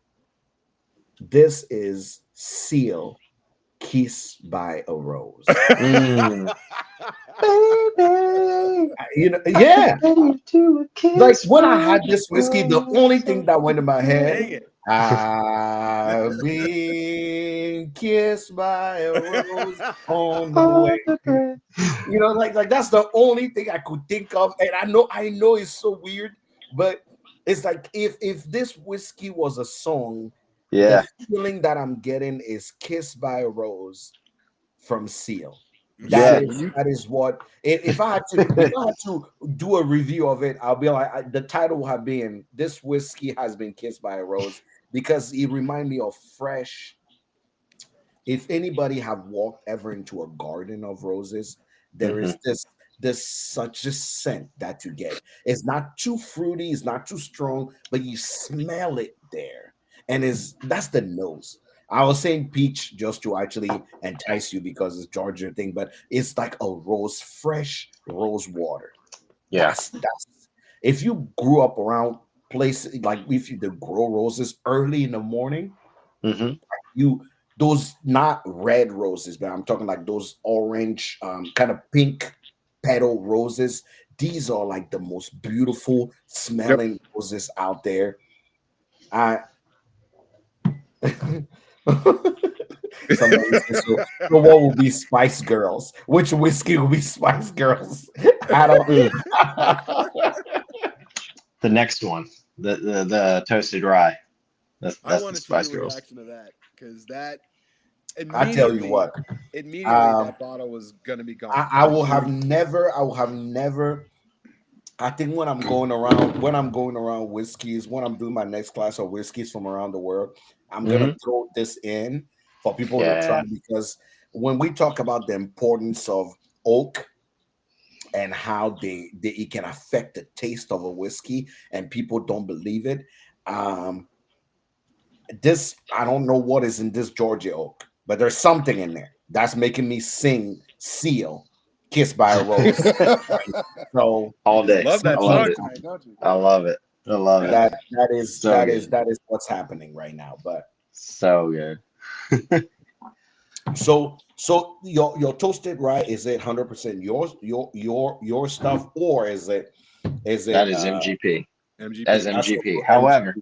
this is Seal Kiss by a Rose. Mm. Baby, I'm Yeah. ready to a Like kiss when I by had the this whiskey, the rose only so thing that went in my head, Dang it. I've been kissed by a rose on the on the way. breath. Like that's the only thing I could think of. And I know it's so weird, but it's like if this whiskey was a song, the Yeah, feeling that I'm getting is kissed by a rose from Seal. That yeah. Shit, when is you that is what if I had to do a review of it, I'll be like the title will have been "This Whiskey Has Been Kissed by a Rose" because it remind me of fresh. If anybody have walked ever into a garden of roses, there Hmm. is this such a scent that you get. It's not too fruity, it's not too strong, but you smell it there, and is that's the nose. I was saying peach just to actually entice you because it's Georgia thing, but it's like a fresh rose water. Yeah. That's if you grew up around places like if you did grow roses early in the morning, Hmm. you those not red roses, but I'm talking like those orange, kind of pink petal roses. These are like the most beautiful Yep. smelling roses out there. I Somebody says so. So what will be Spice Girls? Which whiskey will be Spice Girls? I don't. The next one, the toasted rye. I That's the want to see Spice your Girls. reaction to that because that I tell you immediately, what. immediately Um, that bottle was gonna be I, gone. I will have never. I will have never. I think when I'm going around whiskeys, when I'm doing my next class of whiskeys from around the world, I'm gonna Hmm. throw this in for people to try Yeah. because when we talk about the importance of oak and how they it can affect the taste of a whiskey and people don't believe it. Um, this I don't know what is in this Georgia oak, but there's something in there that's making me sing Seal, Kissed by a Rose. So All You just day. love I that love something song it. tonight, don't you? I love it. I love it. So good. that is what's happening right now. But So good. so your toasted rye, is it 100% your stuff, or is That it is MGP. That's MGP. that's MGP. also MG? However,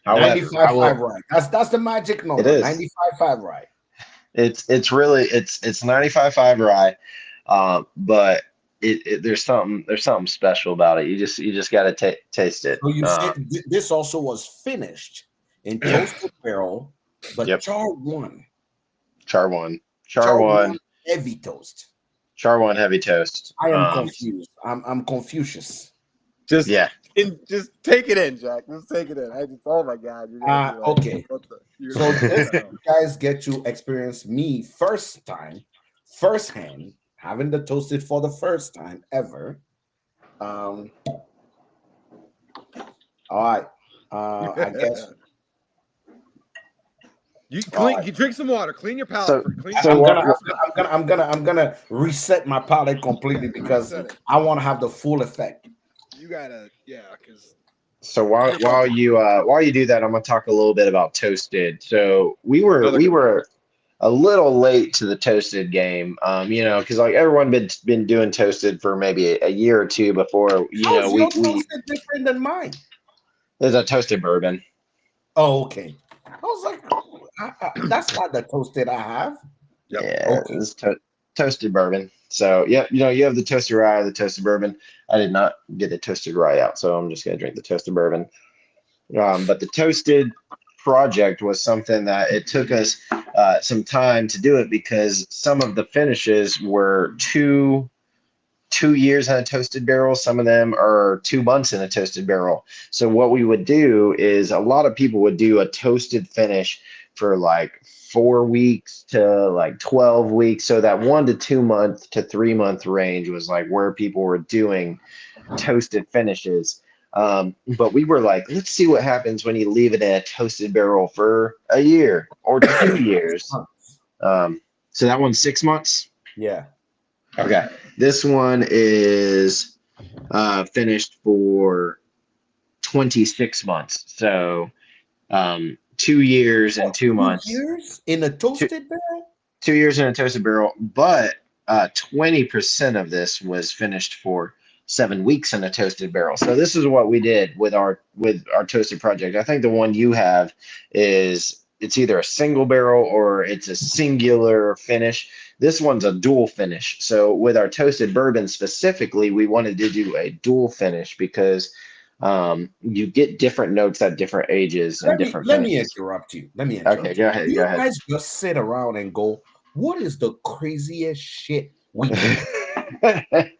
I 95.5 will. rye. That's the magic It number. is. 95.5 rye. It's really it's 95.5 rye, but there's something special about it. You just got to taste it. So you said this also was finished in toasted barrel, but Yep. char one. Char one, char Char one one, heavy toast. char one heavy toast. I am confused. I'm Confucius. Just Yeah. just take it in, Jack. Just take it in. I just oh my god, you're gonna be like, Okay. what the you're So gonna be like, what this the hell? you guys get to experience me first time, first hand, having the toasted for the first time ever. Um, all right. I guess. You All clean right. you drink some water, clean your palate So for clean your so I'm palate gonna, what, first. I'm gonna reset my palate completely because Reset it. I want to have the full effect. You gotta because so while you do that, I'm gonna talk a little bit about toasted. So we were another we good one. were a little late to the toasted game. Because like everyone been doing toasted for maybe a year or two before. How is your We toasted different than mine? There's a toasted bourbon. Oh, okay. I was like, that's not the toasted I have. Yep. Yeah, Okay. it's toasted bourbon. So yeah, you have the toasted rye, the toasted bourbon. I did not get the toasted rye out, so I'm just gonna drink the toasted bourbon. But the toasted project was something that it took us some time to do it because some of the finishes were 2 years in a toasted barrel. Some of them are 2 months in a toasted barrel. So what we would do is a lot of people would do a toasted finish for like 4 weeks to like 12 weeks. So that 1 to 2 month to 3 month range was like where people were doing toasted finishes. But we were like, let's see what happens when you leave it in a toasted barrel for a year or 2 years. So that one's 6 months. Yeah. Okay. This one is finished for 26 months. So 2 years and What, two two months. years in a Two, toasted barrel? 2 years in a toasted barrel, but 20% of this was finished for 7 weeks in a toasted barrel. So this is what we did with our toasted project. I think the one you have is it's either a single barrel or it's a singular finish. This one's a dual finish. So with our toasted bourbon specifically, we wanted to do a dual finish because you get different notes at different ages and different Let me finishes. interrupt you. Let me Okay, interrupt you. go ahead. Go You ahead. guys just sit around and go, what is the craziest shit we can do?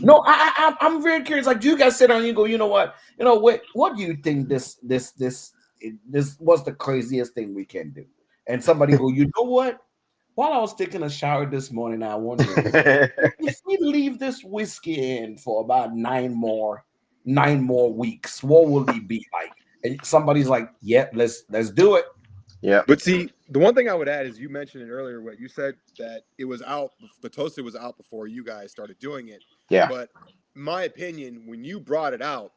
No, I'm very curious. Like, do you guys sit down and you go, you know what? What do you think this was the craziest thing we can do? And somebody go, you know what? While I was taking a shower this morning, I wondering if we leave this whiskey in for about nine more weeks, what will he be like? And somebody's like, "Yeah, let's do it." Yeah. But see, The one thing I would add is you mentioned it earlier. What you said that it was out, the toasted was out before you guys started doing it. Yeah. But my opinion, when you brought it out,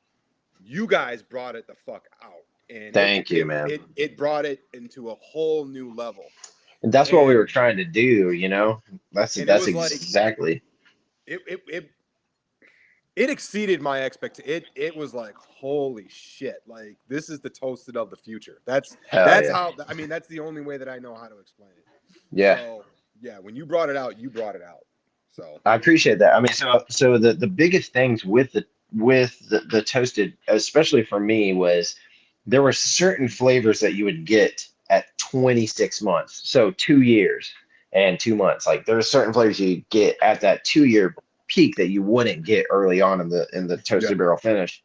you guys brought it the fuck out, and it Thank you, it man. it it brought it into a whole new level. And that's what we And were trying to do, you know? it That's was like exactly. it exceeded my expectation. It was like holy shit! Like this is the toasted of the future. Hell That's yeah. how. I mean, that's the only way that I know how to explain it. Yeah. So yeah, when you brought it out, you brought it out. So I appreciate that. I mean, so the biggest things with the toasted, especially for me, was there were certain flavors that you would get at 26 months. So 2 years and 2 months. Like there are certain flavors you get at that 2 year peak that you wouldn't get early on in the yeah, toasted barrel finish.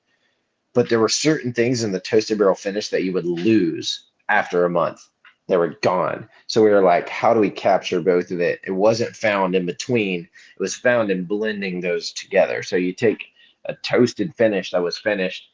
But there were certain things in the toasted barrel finish that you would lose after a month. They were gone. So we were like, how do we capture both of it? It wasn't found in between. It was found in blending those together. So you take a toasted finish that was finished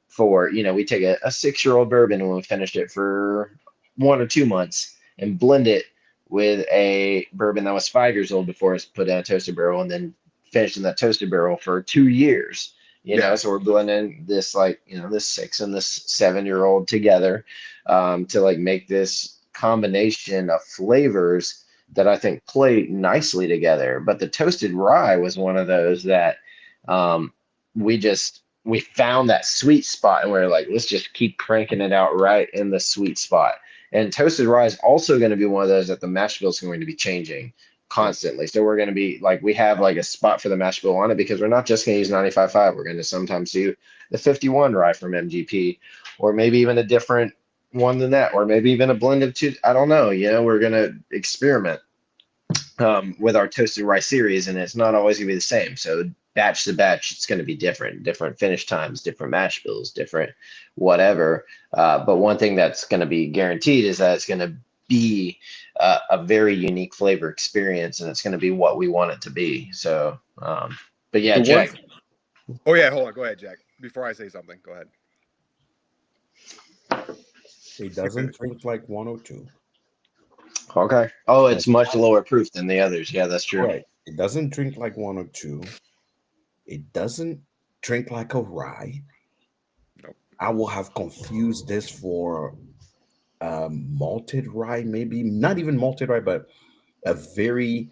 for, we take a 6 year old bourbon and we finished it for 1 or 2 months and blend it with a bourbon that was 5 years old before it's put in a toasted barrel and then finished in that toasted barrel for 2 years. yeah. So we're blending this this 6 and this 7 year old together to like make this combination of flavors that I think play nicely together. But the toasted rye was one of those that um, we found that sweet spot and we're like, let's just keep cranking it out right in the sweet spot. And toasted rye is also going to be one of those that the mash bill is going to be changing Yep. constantly. So we're going to be like, we have like a spot for the mash bill on it because we're not just going to use 95.5. We're going to sometimes do the 51 rye from MGP, or maybe even a different one than that, or maybe even a blend of two. I don't know. We're going to experiment with our toasted rice series, and it's not always gonna be the same. So batch to batch, it's going to be different finish times, different mash bills, different whatever. But one thing that's going to be guaranteed is that it's going to be a very unique flavor experience, and it's going to be what we want it to be. So, but yeah, The one. Jack. Oh yeah, hold on. Go ahead, Jack. Before I say something, go ahead. It doesn't drink like 102. Okay. Oh, That's it's much lower proof than the others. Yeah, that's true. right. It doesn't drink like 102. It doesn't drink like a rye. Nope. I will have confused this for malted rye, maybe not even malted rye, but a very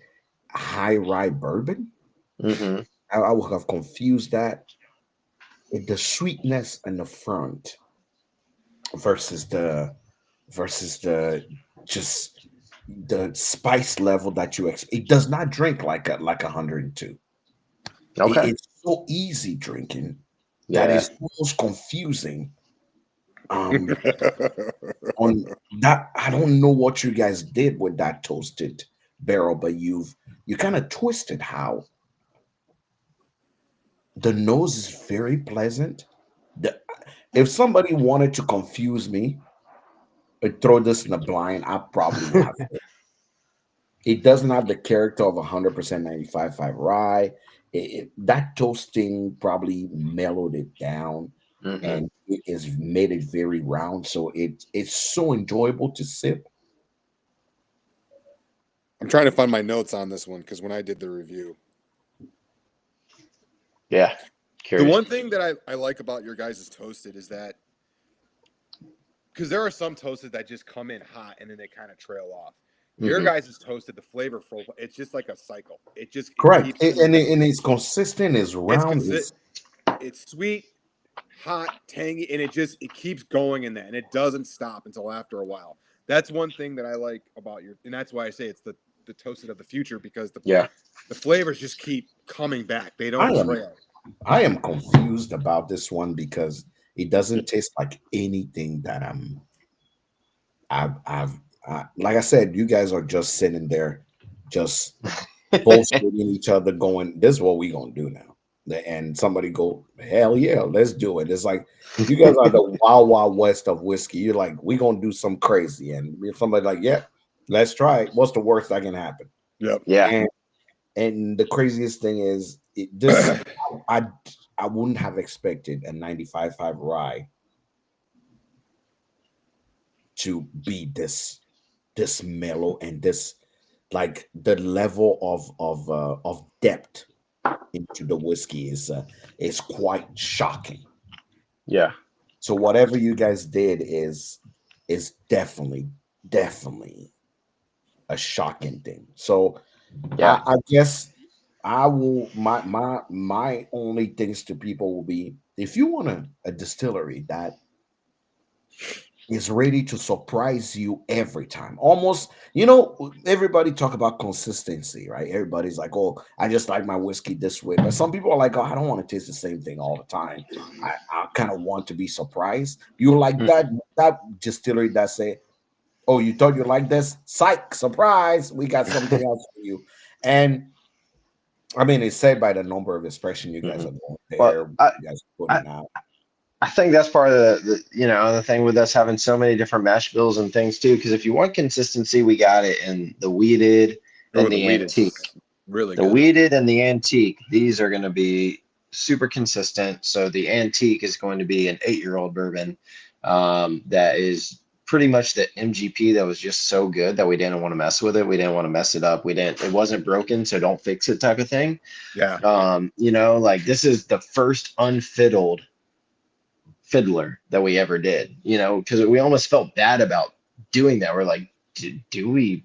high rye bourbon. Hmm. I would have confused that with the sweetness in the front versus the just the spice level that you expect. It does not drink like 102. Okay. It's so easy drinking that Yeah. is almost confusing. Um, on that, I don't know what you guys did with that toasted barrel, but you kind of twisted how the nose is very pleasant. The, if somebody wanted to confuse me and throw this in the blind, I probably have. It doesn't have the character of 100% 95.5 rye. That toasting probably mellowed it down Hmm. and it has made it very round. So it's so enjoyable to sip. I'm trying to find my notes on this one because when I did the review, Yeah. the Curious. one thing that I like about your guys' toasted is that because there are some toasted that just come in hot and then they kind of trail off. Your Hmm. guys' toasted, the flavor profile, it's just like a cycle. It Correct. keeps coming back. And it's consistent, it's It's round, consi- it's sweet, hot, tangy, and it keeps going in that, and it doesn't stop until after a while. That's one thing that I like about your, and that's why I say it's the toasted of the future because Yeah. the flavors just keep coming back. They I don't am trail. I am confused about this one because it doesn't taste like anything that like I said, you guys are just sitting there, just bullshitting each other, going, "This is what we gonna do now." And somebody go, "Hell yeah, let's do it." It's like you guys are the wild wild west of whiskey. You're like, "We gonna do some crazy," and if somebody like, "Yeah, let's try it. What's the worst that can happen?" Yep. Yeah. And the craziest thing is, this I I wouldn't have expected a 95.5 rye to be this. this mellow and this like the level of depth into the whiskey is quite shocking. Yeah. So whatever you guys did is definitely a shocking thing. So Yeah. I guess I will my only things to people will be if you want a distillery that is ready to surprise you every time. Almost, everybody talk about consistency, right? Everybody's like, "Oh, I just like my whiskey this way," but some people are like, "Oh, I don't want to taste the same thing all the time. I kind of want to be surprised." You like Mhm. that distillery that say, "Oh, you thought you like this? Psych, surprise! We got something else for you." And I mean, it's said by the number of expression you guys Mhm. are going Well, there, you guys are I, putting out. I think that's part of the thing with us having so many different mash bills and things too. Because if you want consistency, we got it in the weeded Oh, and the the weed antique. is really The good. weeded and the antique, these are going to be super consistent. So the antique is going to be an 8-year-old bourbon that is pretty much the MGP that was just so good that we didn't want to mess with it. We didn't want to mess it up. We didn't. It wasn't broken, so don't fix it type of thing. Yeah. Like this is the first unfiddled fiddler that we ever did, because we almost felt bad about doing that. We're like, do we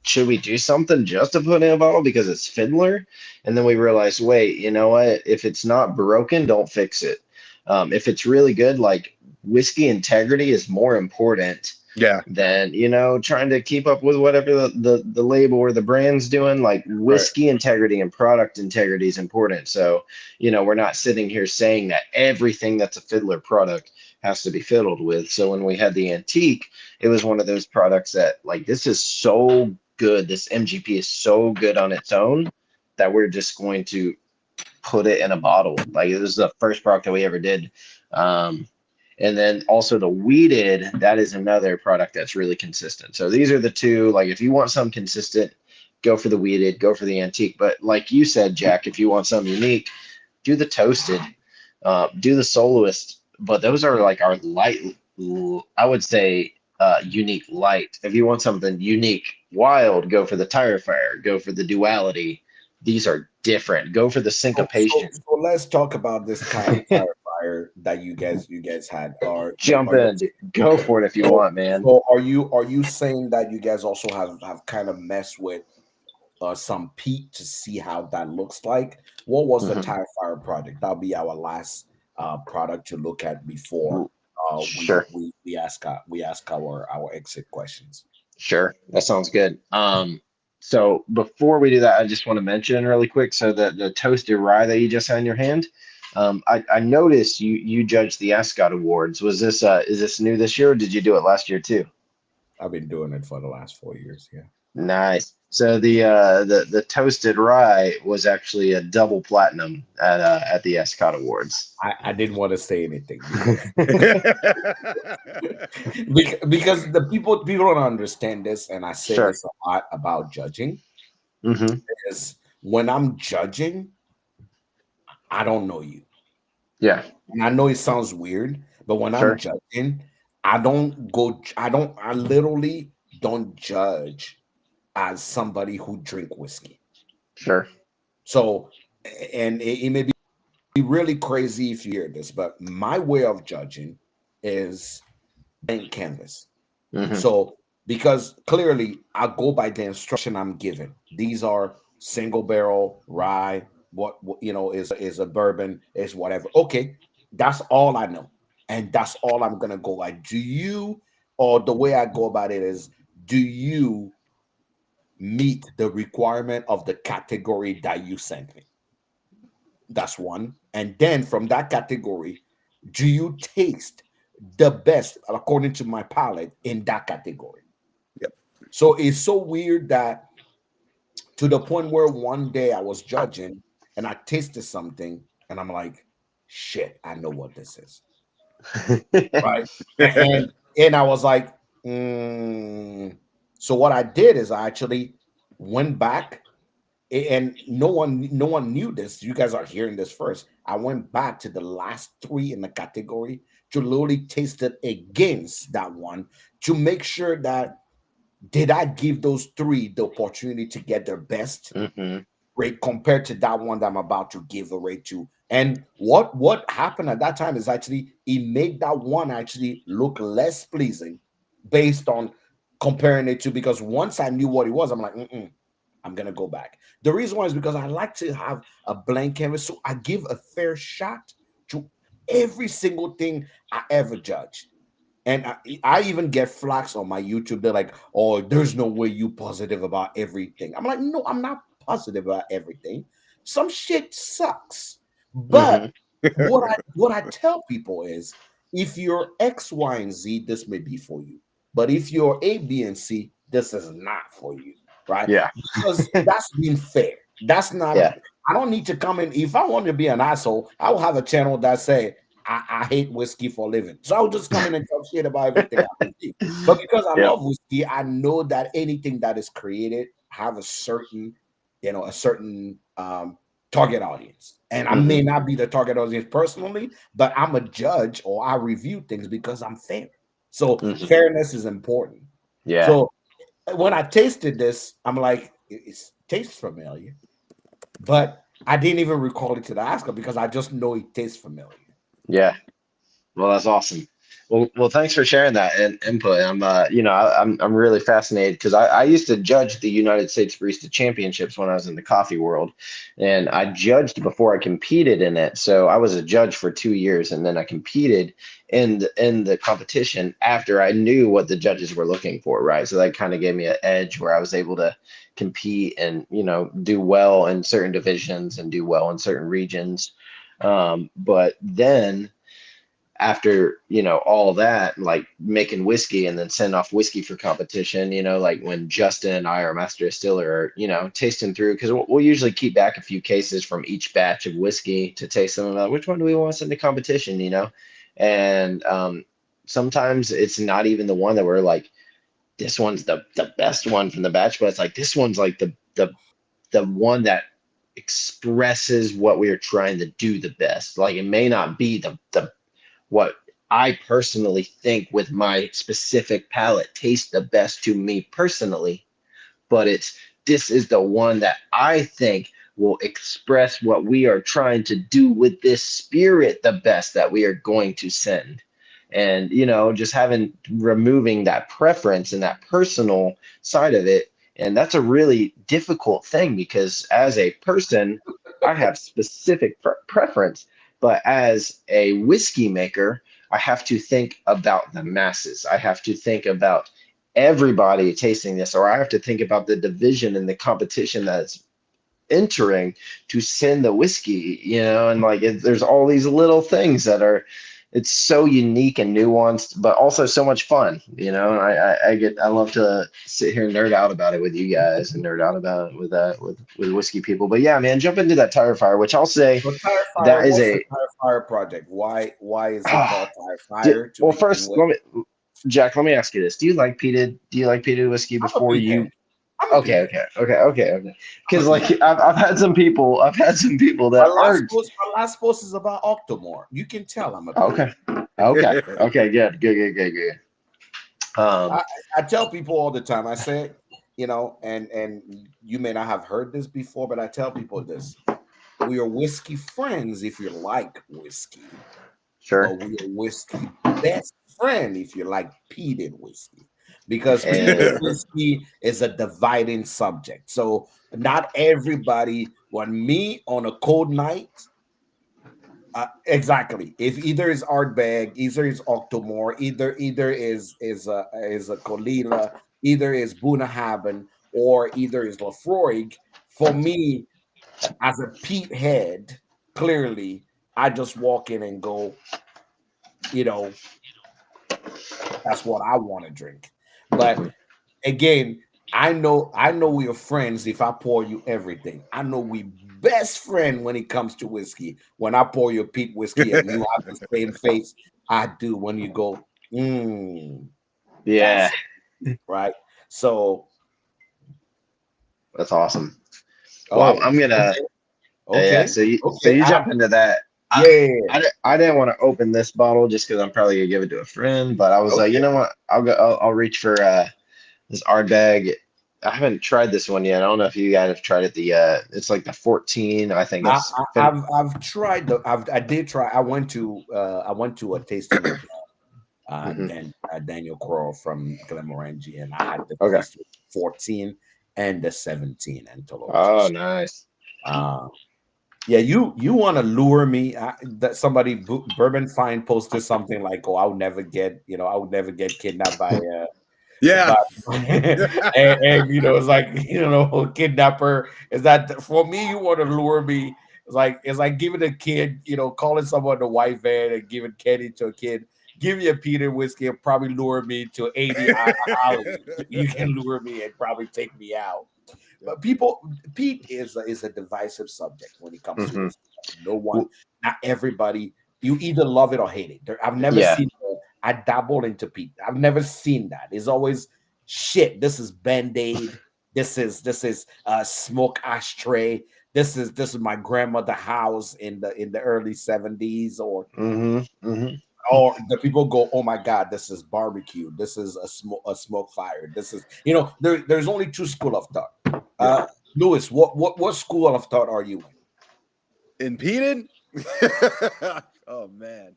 should we do something just to put in a bottle because it's fiddler? And then we realized, wait, you know what? If it's not broken, don't fix it. If it's really good, like whiskey integrity is more important Yeah. than trying to keep up with whatever the label or the brand's doing. Like Right. whiskey integrity and product integrity is important. So we're not sitting here saying that everything that's a fiddler product has to be fiddled with. So when we had the antique, it was one of those products that like this is so good, this MGP is so good on its own that we're just going to put it in a bottle. Like this is the first product that we ever did. And then also the weeded, that is another product that's really consistent. So these are the two. Like if you want something consistent, go for the weeded, go for the antique. But like you said, Jack, if you want something unique, do the toasted, do the soloist. But those are like our light, I would say, unique light. If you want something unique, wild, go for the tire fire, go for the duality. These are different. Go for the syncopation. So let's talk about this tire fire that you guys had. Jump Are you in, go for it if you so want, man. so are you saying that you guys also have kind of messed with some peat to see how that looks like? What was the Mhm. tire fire project? That'll be our last product to look at before we Sure. we ask our exit questions. Sure, that sounds good. So before we do that, I just want to mention really quick. So the toasted rye that you just had in your hand, I noticed you judged the Ascot Awards. Was this is this new this year, or did you do it last year too? I've been doing it for the last 4 years. Yeah. Nice. So the toasted rye was actually a double platinum at the Ascot Awards. I didn't want to say anything because because the people don't understand this, and I say Sure. this a lot about judging. Hmm. Is when I'm judging, I don't know you, Yeah. and I know it sounds weird, but when I'm Sure. judging, I don't go. I literally don't judge as somebody who drink whiskey. Sure. So, and it may be really crazy if you hear this, but my way of judging is blank canvas. Hmm. So, because clearly I go by the instruction I'm given. These are single barrel rye. What is a bourbon is whatever. Okay, that's all I know, and that's all I'm gonna go by. Do you, or the way I go about it is, do you meet the requirement of the category that you sent me? That's one. And then from that category, do you taste the best according to my palate in that category? Yep. So it's so weird that to the point where one day I was judging and I tasted something and I'm like, shit, I know what this is. Right. And I was like, mm. So what I did is I actually went back and no one knew this. You guys are hearing this first. I went back to the last three in the category to literally taste it against that one to make sure that Did I give those three the opportunity to get their best Hmm. rate compared to that one that I'm about to give a rate to? And what happened at that time is actually it made that one actually look less pleasing based on comparing it to, because once I knew what it was, I'm like, mm-mm, I'm gonna go back. The reason why is because I like to have a blank canvas, so I give a fair shot to every single thing I ever judge. And I even get flags on my YouTube. They're like, "Oh, there's no way you positive about everything." I'm like, "No, I'm not positive about everything. Some shit sucks." But Hmm. what I tell people is, if you're X, Y, and Z, this may be for you. But if you're A, B, and C, this is not for you, right? Yeah. Because that's being fair. That's not. Yeah. I don't need to come in. If I want to be an asshole, I will have a channel that say I hate whiskey for a living. So I'll just come in and talk shit about everything I receive. But because I Yep. love whiskey, I know that anything that is created have a certain, a certain target audience. And I Hmm. may not be the target audience personally, but I'm a judge or I review things because I'm fair. So Hmm. fairness is important. Yeah. So when I tasted this, I'm like, it tastes familiar, but I didn't even recall it to the Oscar because I just know it tastes familiar. Yeah. Well, that's awesome. Well, thanks for sharing that and input. I'm really fascinated because I used to judge the United States Barista Championships when I was in the coffee world, and I judged before I competed in it. So I was a judge for 2 years, and then I competed in the competition after I knew what the judges were looking for, right? So that kind of gave me an edge where I was able to compete and do well in certain divisions and do well in certain regions. But then after all that, like making whiskey and then send off whiskey for competition, like when Justin and I, our master distiller, are tasting through, because we'll usually keep back a few cases from each batch of whiskey to taste them about which one do we want to send to competition, and sometimes it's not even the one that we're like, this one's the best one from the batch, but it's like this one's like the one that expresses what we are trying to do the best. Like it may not be the what I personally think with my specific palate tastes the best to me personally, but this is the one that I think will express what we are trying to do with this spirit the best that we are going to send. And just having removing that preference and that personal side of it. And that's a really difficult thing because as a person, I have specific preference, but as a whiskey maker, I have to think about the masses. I have to think about everybody tasting this, or I have to think about the division and the competition that's entering to send the whiskey, and like there's all these little things that are, it's so unique and nuanced, but also so much fun, and I love to sit here and nerd out about it with you guys and nerd out about it with whiskey people. But yeah, man, jump into that tire fire, which I'll say So Tire that Fire, is what's the a Tire Fire project? Why is it called Tire Fire to well, begin first with? let me, Jack, let me ask you this. Do you like peated whiskey I'm a before pig you? head. I'm a pig Okay, head. okay. I'm a Because pig like head. I've had some people My that last are post, my last post is about Octomore. You can tell I'm a pig okay, head. okay, good. I, Um, I tell people all the time. I say, and you may not have heard this before, but I tell people this: we are whiskey friends if you like whiskey, sure. but we are whiskey best friend if you like peated whiskey. Because peated And whiskey is a dividing subject. So not everybody, when me on a cold night, exactly. If either is Ardbeg, either is Octomore, either is a Colila, either is Bunahaben, or either is Lafroig. For me, as a Pete head, clearly, I just walk in and go, you know, that's what I want to drink. But mhm. again, I know we are friends if I pour you everything. I know we best friend when it comes to whiskey. When I pour you Pete whiskey and you have the same face I do when you go, Yeah, that's it, right. So, that's awesome. Well, I'm, oh, I'm gonna okay, yeah. okay, So okay. you jump into that. I Yeah, I didn't want to open this bottle just because I'm probably gonna give it to a friend, but I was like, you okay. know what? I'll go. I'll reach for this Ardbeg. I haven't tried this one yet. I don't know if you guys have tried it. It's like the 14. I think it's I've tried I did try. I went to a tasting with Mhm. Daniel Crow from Glenmorangie, and I had the Okay. taste with 14 and the 17 Oh, entomologies. nice. Uh, yeah, you want to lure me? That somebody Bourbon Fine posted something like, "Oh, I'll never get kidnapped Yeah. by," and it's like kidnapper. Is that for me? You want to lure me? It's like giving a kid, calling someone the white van and giving candy to a kid. Give me a peanut whiskey and probably lure me to 80 alley. You can lure me and probably take me out. Yep. But Pete is a divisive subject when it comes to Hmm. whiskey. No one, not everybody. You either love it or hate it. I've never Yeah. seen. I dabbled into Pete. I've never seen that. It's always shit. This is Band-Aid. This is smoke ashtray. This is my grandmother house in the early 70s, or Hmm. Hmm. the people go, oh my god, this is barbecue. This is a smoke fire. This is there's only two school of thought. Yep. Lewis, what school of thought are you in? Impeded? Oh man.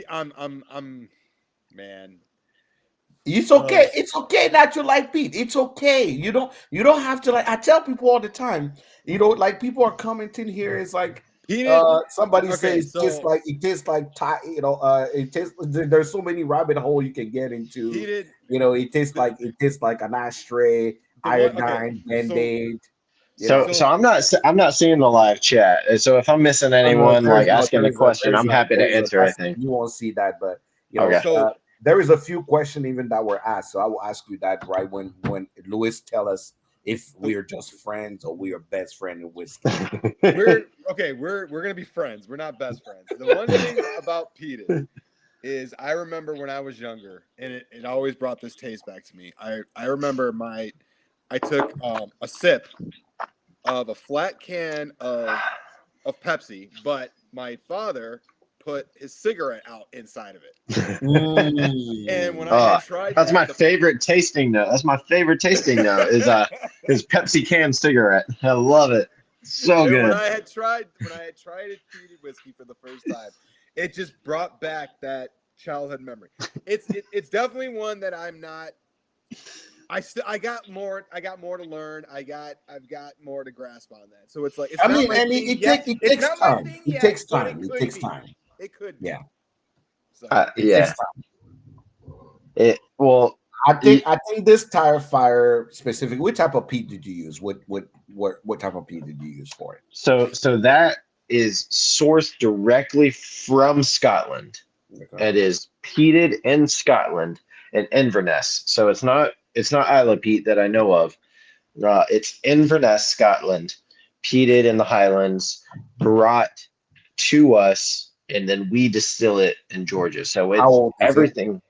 I'm man. It's Uh, okay. It's okay not to like Pete. It's okay. You don't have to like. I tell people all the time. Like people are commenting here. It's like Heated. somebody Okay, says so it tastes like it tastes. There's so many rabbit hole you can get into. heated. It tastes like an ashtray, The one. Okay, iodine, so Band-Aid. You So, know. so I'm not seeing the live chat. And so if I'm missing No, no, anyone like asking a question, I'm happy to answer that's, anything. you won't see that, but Okay. there is a few questions even that were asked. So I will ask you that right when Louis tell us if we are just friends or we are best friend in whiskey. we're gonna be friends. We're not best friends. The one thing about peated is I remember when I was younger, and it always brought this taste back to me. I remember I took a sip of a flat can of Pepsi, but my father put his cigarette out inside of it. And when I Uh, had tried that's my that, favorite tasting note. That's my favorite tasting note is Pepsi can cigarette. I love it. So and good. when I had tried it peated whiskey for the first time, it just brought back that childhood memory. It's definitely one that I'm not. I got more to learn. I've got more to grasp on that. So it's like it's I not mean, my and thing it, yet. take, it It's takes not my time. thing It yet, takes but it time. It could takes be. time. It could be. Yeah, So it Yeah. takes time. It well. I think this tire fire specific. What type of peat did you use? What type of peat did you use for it? So that is sourced directly from Scotland. Okay. It is peated in Scotland in Inverness. So it's not Isla peat that I know of. It's Inverness, Scotland, peated in the Highlands, brought to us, and then we distill it in Georgia. So How it's old is it? everything.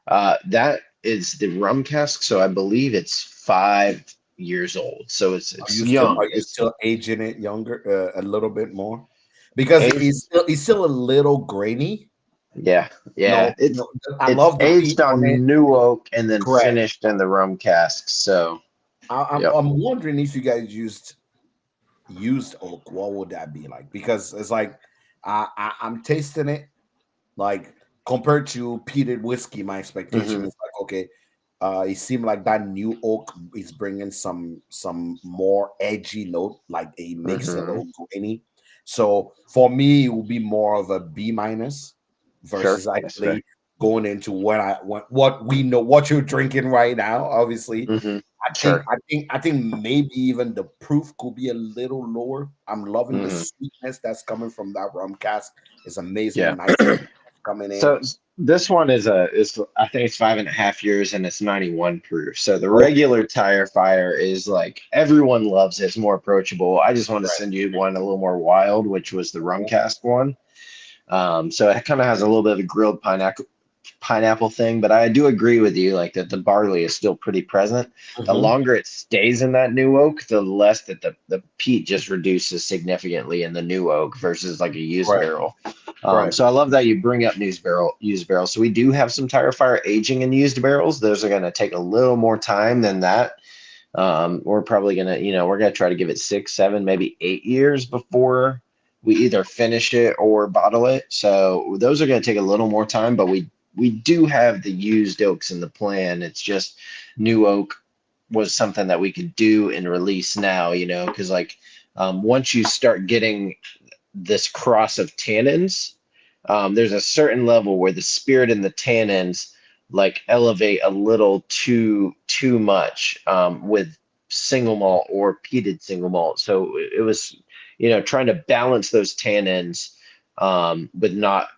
That is the rum cask. So I believe it's 5 years old. So it's Are young. you It's still aging it younger, a little bit more? Because aged. it's still a little grainy. Yeah, yeah. I It's love the peat aged on it. on new oak and then Correct. finished in the rum cask. So I'm yep. I'm wondering if you guys used oak. What would that be like? Because it's like I'm tasting it like compared to peated whiskey. My expectation Hmm. is like okay. It seemed like that new oak is bringing some more edgy note, like it makes it a Hmm. little grainy. So for me, it will be more of a B minus Sure. versus That's fair. actually going into what we know what you're drinking right now. Obviously, Hmm. I think Sure. I think maybe even the proof could be a little lower. I'm loving the Hmm. sweetness that's coming from that rum cask. It's amazing, Yeah. nice coming in. So this one is I think it's 5.5 years and it's 91 proof. So the Okay, regular tire fire is like everyone loves it. It's more approachable. I just want to right. send you one a little more wild, which was the rum cask one. So it kind of has a little bit of a grilled pineapple thing, but I do agree with you like that the barley is still pretty present. The Mhm. longer it stays in that new oak, the less that the peat just reduces significantly in the new oak versus like a used Right. barrel. Right. So I love that you bring up used barrels. So we do have some tire fire aging in used barrels. Those are going to take a little more time than that. We're probably gonna, we're gonna try to give it 6, 7, maybe 8 years before we either finish it or bottle it. So those are gonna take a little more time, but we do have the used oaks in the plan. It's just new oak was something that we could do and release now, because like once you start getting this cross of tannins, there's a certain level where the spirit and the tannins like elevate a little too much with single malt or peated single malt. So it was, trying to balance those tannins, but not,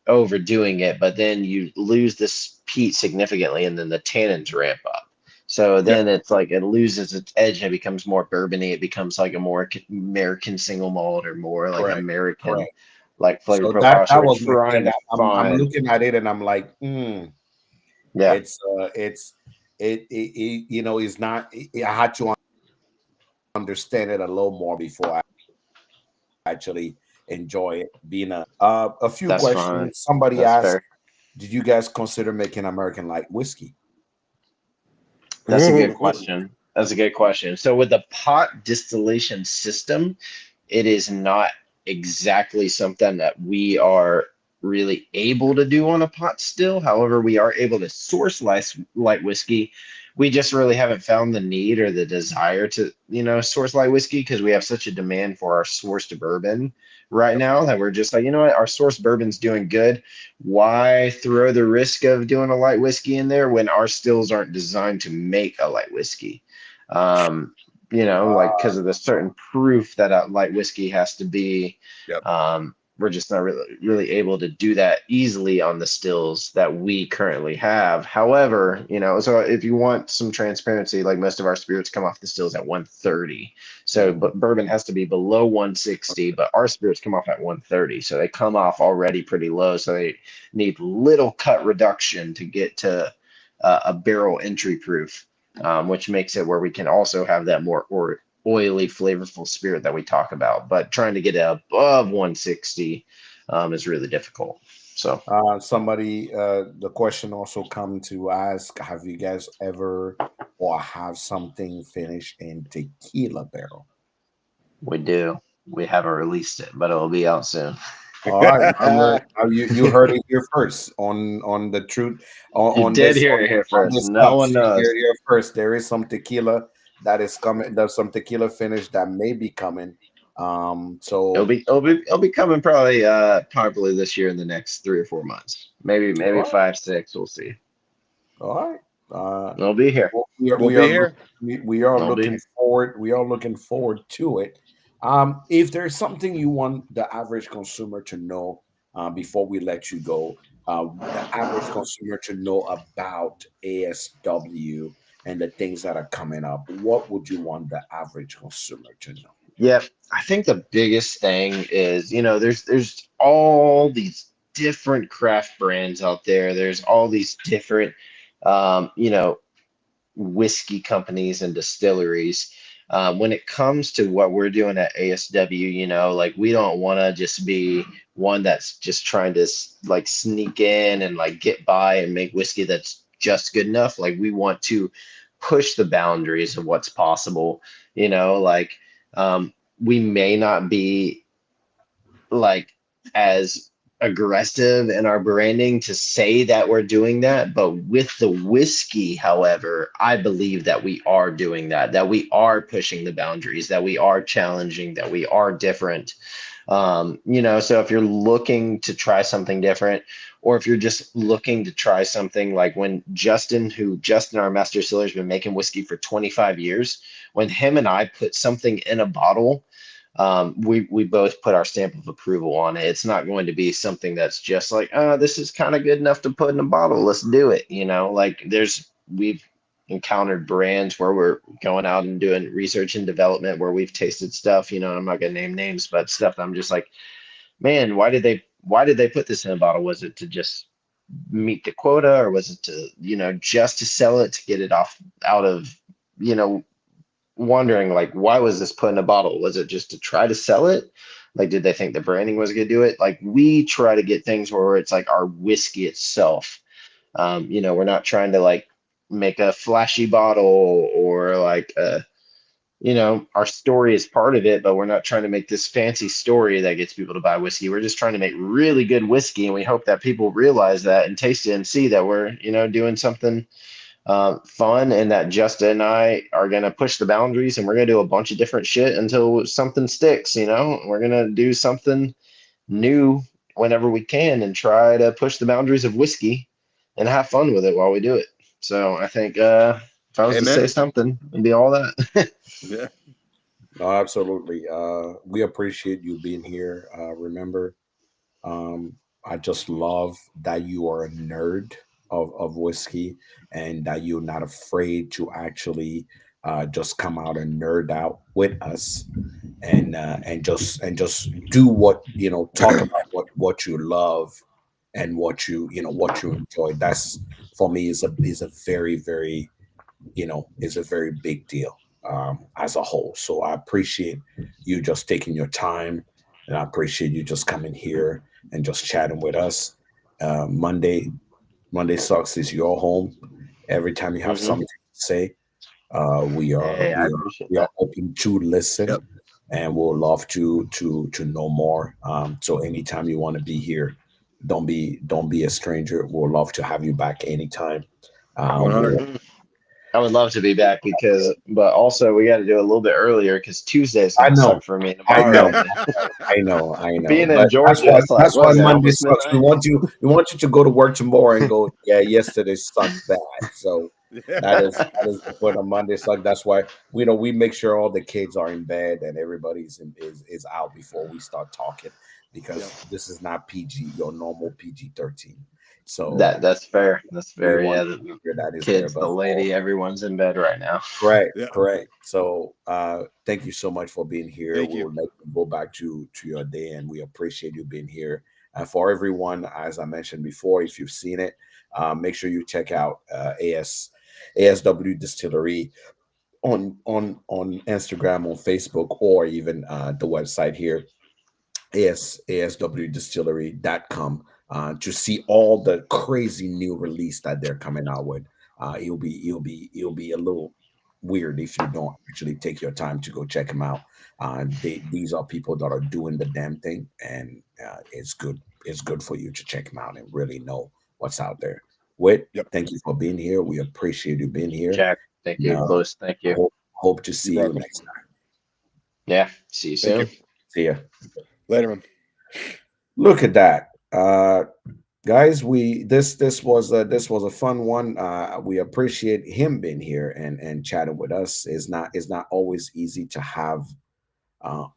overdoing it. But then you lose this peat significantly, and then the tannins ramp up. So Yeah. then it's like it loses its edge and it becomes more bourbony. It becomes like a more American single malt or more like Correct. American Correct. like flavor So profile. So that we're was my trying thing. to I'm find, looking at it and I'm like, yeah, it's it's not. I had to understand it a little more before I actually enjoy it. Being a few that's fine. questions. Somebody That's asked, fair. "Did you guys consider making American light whiskey?" That's a good question. That's a good question. So with the pot distillation system, it is not exactly something that we are really able to do on a pot still. However, we are able to source light whiskey. We just really haven't found the need or the desire to, source light whiskey because we have such a demand for our sourced bourbon right now that we're just like, you know what, our sourced bourbon's doing good. Why throw the risk of doing a light whiskey in there when our stills aren't designed to make a light whiskey? Um, like because of the certain proof that a light whiskey has to be. Yep. We're just not really able to do that easily on the stills that we currently have. However, so if you want some transparency, like most of our spirits come off the stills at 130. So, Mhm. but bourbon has to be below 160, but our spirits come off at 130. So they come off already pretty low. So they need little cut reduction to get to a barrel entry proof, which makes it where we can also have that more or oily, flavorful spirit that we talk about. But trying to get it above 160 is really difficult. So The question also come to ask, have you guys ever or have something finished in tequila barrel? we do. We haven't released it, but it'll be out soon. All right, you heard it here first on the truth You on did this hear it here on first. this No house. one You heard knows. it here first. There is some tequila that is coming. There's some tequila finish that may be coming. It'll So be it'll be it'll be coming probably this year in the next 3 or 4 months. Maybe all right, 5, 6. We'll see. all right. It'll be here. Well, We'll be here. we are It'll be looking here. forward. We are looking forward to it. If there's something you want the average consumer to know before we let you go, the average consumer to know about ASW and the things that are coming up, what would you want the average consumer to know? Yeah, I think the biggest thing is, there's all these different craft brands out there. There's all these different, um, you know, whiskey companies and distilleries. When it comes to what we're doing at ASW, like we don't want to just be one that's just trying to like sneak in and like get by and make whiskey that's just good enough. Like we want to push the boundaries of what's possible, like we may not be like as aggressive in our branding to say that we're doing that, but with the whiskey, however, I believe that we are doing that we are pushing the boundaries, that we are challenging, that we are different. So if you're looking to try something different, or if you're just looking to try something like when Justin, our master distiller, has been making whiskey for 25 years, when him and I put something in a bottle, we both put our stamp of approval on it. It's not going to be something that's just like, this is kind of good enough to put in a bottle. Let's do it. Like we've encountered brands where we're going out and doing research and development where we've tasted stuff, I'm not gonna name names, but stuff that I'm just like, man, why did they put this in a bottle? Was it to just meet the quota, or was it to, just to sell it, to get it off out of, you know, wondering like, why was this put in a bottle? Was it just to try to sell it? Like, did they think the branding was going to do it? Like, we try to get things where it's like our whiskey itself. We're not trying to like make a flashy bottle or like our story is part of it, but we're not trying to make this fancy story that gets people to buy whiskey. We're just trying to make really good whiskey, and we hope that people realize that and taste it and see that we're, doing something fun, and that Justa and I are going to push the boundaries, and we're going to do a bunch of different shit until something sticks. We're going to do something new whenever we can and try to push the boundaries of whiskey and have fun with it while we do it. So I think if I was to say Amen. something, it'd be all that. Yeah. No, absolutely. We appreciate you being here. Remember, I just love that you are a nerd of whiskey and that you're not afraid to actually just come out and nerd out with us and just do what talk about what you love and what you enjoy. That's for me is a very very is a very big deal as a whole. So I appreciate you just taking your time, and I appreciate you just coming here and just chatting with us. Monday sucks is your home. Every time you have Hmm. something to say, we are Hey, I we are appreciate we are that. open to listen, Yep. and we'll love to know more. So anytime you want to be here, don't be a stranger. We'll love to have you back anytime. We'll 100. Mhm. I would love to be back but also we got to do it a little bit earlier because Tuesday is I gonna know, suck for me I tomorrow. know, And I know. being in But that's Georgia, why it's like that's what why is it, Monday almost sucks. We midnight? want you to go to work tomorrow and go, yeah, yesterday sucked bad. So that is the point of Monday suck. That's why we make sure all the kids are in bed and everybody's is out before we start talking Yep. because this is not PG, your normal PG-13. So That's fair. That's we fair. want Yeah, to make the sure that is there. kids, But the for lady, everyone's in bed right now. Correct, Yeah. correct. So thank you so much for being here. Thank We you. will let you go back to your day, and we appreciate you being here. And for everyone, as I mentioned before, if you've seen it, make sure you check out ASW Distillery on Instagram, on Facebook, or even the website here aswdistillery.com to see all the crazy new release that they're coming out with. It'll be a little weird if you don't actually take your time to go check them out. These are people that are doing the damn thing, and it's good. It's good for you to check them out and really know what's out there. Whit, Yep. thank you for being here. We appreciate you being here. Jack, thank you. Now, Louis, thank you. hope to You're see you welcome. next time. Yeah, see you Thank you. soon. See ya. Later, man. Look at that. Guys, we this was a fun one. We appreciate him being here and chatting with us. It's not always easy to have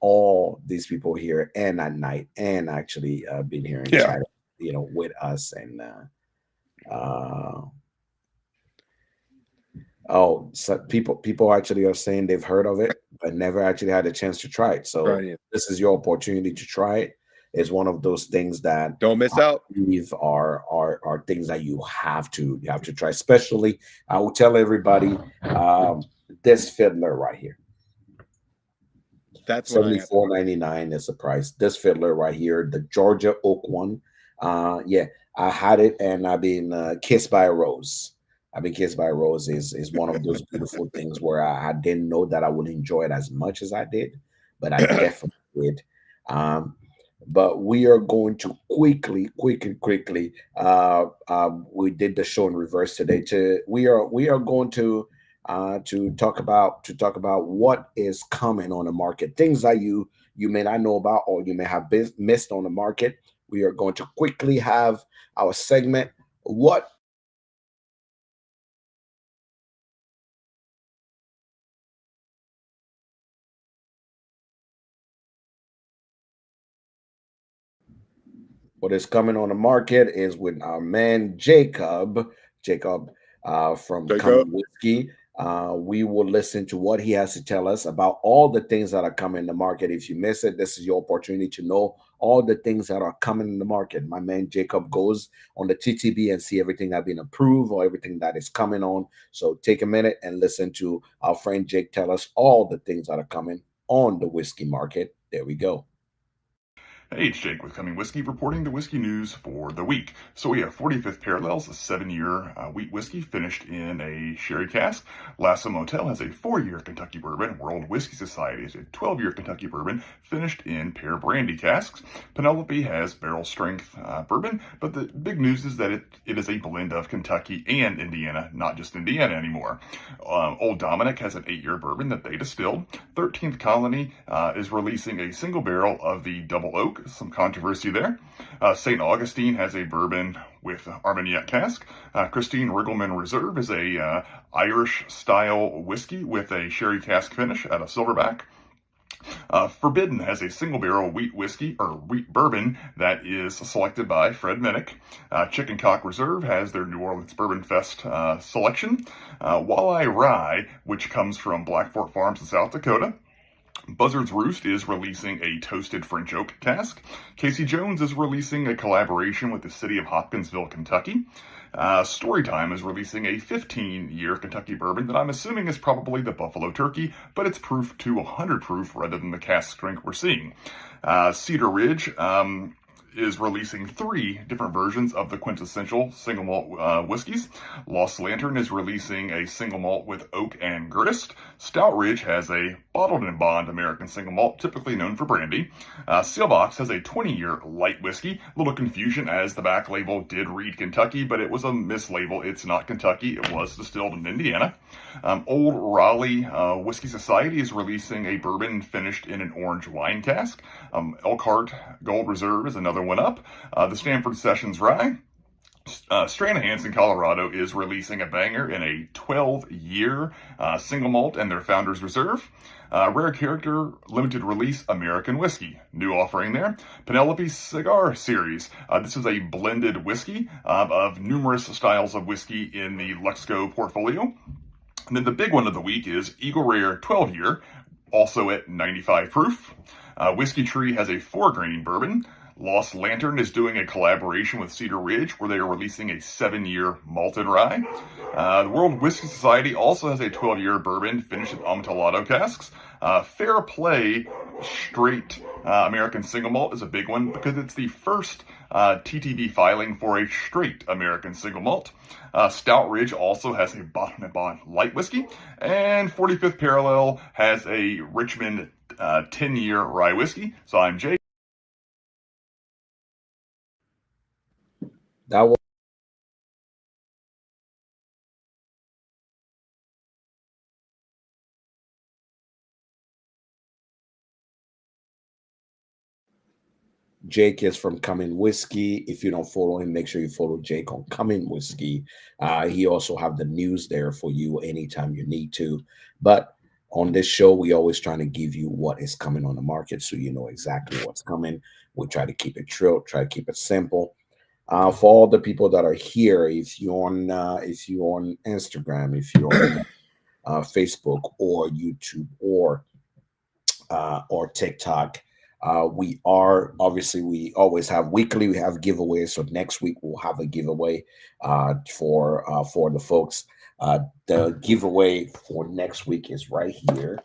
all these people here and at night and actually being here and Yeah. chatting with us uh oh, so people actually are saying they've heard of it but never actually had a chance to try it. So Right. this is your opportunity to try it. It's one of those things that Don't miss I out. believe are things that you have to try. Especially, I will tell everybody this fiddler right here, That's what I have. 74.99 is the price. This fiddler right here, the Georgia oak one. Yeah, I had it and I've been kissed by a rose. I've been kissed by a rose is one of those beautiful things where I didn't know that I would enjoy it as much as I did, but I definitely did. Um, but we are going to quickly. We did the show in reverse today. We are going to talk about what is coming on the market, things that you may not know about or you may have missed on the market. We are going to quickly have our segment. What What is coming on the market is with our man Jacob from Jacob. Common Whiskey. We will listen to what he has to tell us about all the things that are coming in the market. If you miss it, this is your opportunity to know all the things that are coming in the market. My man Jacob goes on the TTB and see everything that been approved or everything that is coming on. So take a minute and listen to our friend Jake tell us all the things that are coming on the whiskey market. There we go. Hey, it's Jake with Coming Whiskey reporting the whiskey news for the week. So we have 45th Parallels, a 7-year wheat whiskey finished in a sherry cask. Lasso Motel has a 4-year Kentucky bourbon. World Whiskey Society has a 12-year Kentucky bourbon finished in pear brandy casks. Penelope has barrel strength bourbon, but the big news is that it is a blend of Kentucky and Indiana, not just Indiana anymore. Old Dominic has an 8-year bourbon that they distilled. 13th Colony is releasing a single barrel of the Double Oak. Some controversy there. St. Augustine has a bourbon with Armagnac cask. Christine Riggleman Reserve is a Irish-style whiskey with a sherry cask finish at a silverback. Forbidden has a single barrel wheat whiskey or wheat bourbon that is selected by Fred Minnick. Chicken Cock Reserve has their New Orleans Bourbon Fest selection. Walleye Rye, which comes from Black Fork Farms in South Dakota. Buzzard's Roost is releasing a toasted French oak cask. Casey Jones is releasing a collaboration with the city of Hopkinsville, Kentucky. Storytime is releasing a 15-year Kentucky bourbon that I'm assuming is probably the Buffalo Turkey, but it's proof to 100 proof rather than the cask strength we're seeing. Cedar Ridge is releasing 3 different versions of the quintessential single malt whiskeys. Lost Lantern is releasing a single malt with oak and grist. Stout Ridge has a bottled and bond American single malt, typically known for brandy. Sealbox has a 20-year light whiskey. A little confusion as the back label did read Kentucky, but it was a mislabel. It's not Kentucky. It was distilled in Indiana. Old Raleigh Whiskey Society is releasing a bourbon finished in an orange wine cask. Elkhart Gold Reserve is another one up. The Stanford Sessions Rye. Stranahan's in Colorado is releasing a banger in a 12-year single malt and their Founders Reserve. Rare Character Limited Release American Whiskey. New offering there. Penelope's Cigar Series. This is a blended whiskey of numerous styles of whiskey in the Luxco portfolio. And then the big one of the week is Eagle Rare 12-year, also at 95 proof. Whiskey Tree has a 4-grain bourbon. Lost Lantern is doing a collaboration with Cedar Ridge where they are releasing a 7-year malted rye. The World Whiskey Society also has a 12-year bourbon finished in Amontillado casks. Fair Play Straight American Single Malt is a big one because it's the first TTB filing for a straight American Single Malt. Stout Ridge also has a bottom and bond light whiskey. And 45th Parallel has a Richmond 10-year rye whiskey. So I'm Jay. That was Jake is from Coming Whiskey. If you don't follow him, make sure you follow Jake on Coming Whiskey. He also have the news there for you anytime you need to. But on this show, we always trying to give you what is coming on the market so you know exactly what's coming. We try to keep it true, try to keep it simple. For all the people that are here, if you on Instagram, if you're on Facebook or YouTube or TikTok. We are obviously we always have weekly. We have giveaways. So next week we'll have a giveaway for the folks. The giveaway for next week is right here,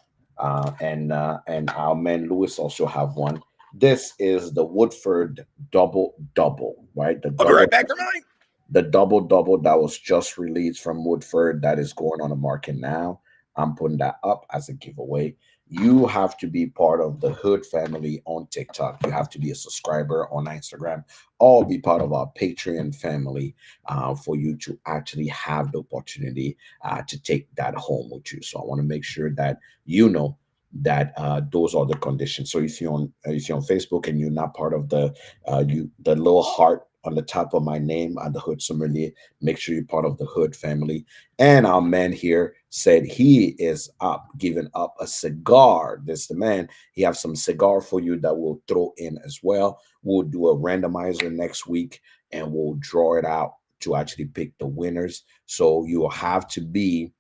and our man Lewis also have one. This is the Woodford Double Double, right? I'll be right back for mine. The double double that was just released from Woodford that is going on the market now. I'm putting that up as a giveaway. You have to be part of the Hood family on TikTok. You have to be a subscriber on Instagram, or be part of our Patreon family for you to actually have the opportunity to take that home with you. So I want to make sure that you know that those are the conditions. So if you're on Facebook and you're not part of the little heart on the top of my name at the Hood Sommelier, make sure you're part of the Hood family. And our man here said he is up, giving up a cigar. This the man. He have some cigar for you that we'll throw in as well. We'll do a randomizer next week and we'll draw it out to actually pick the winners. So you will have to be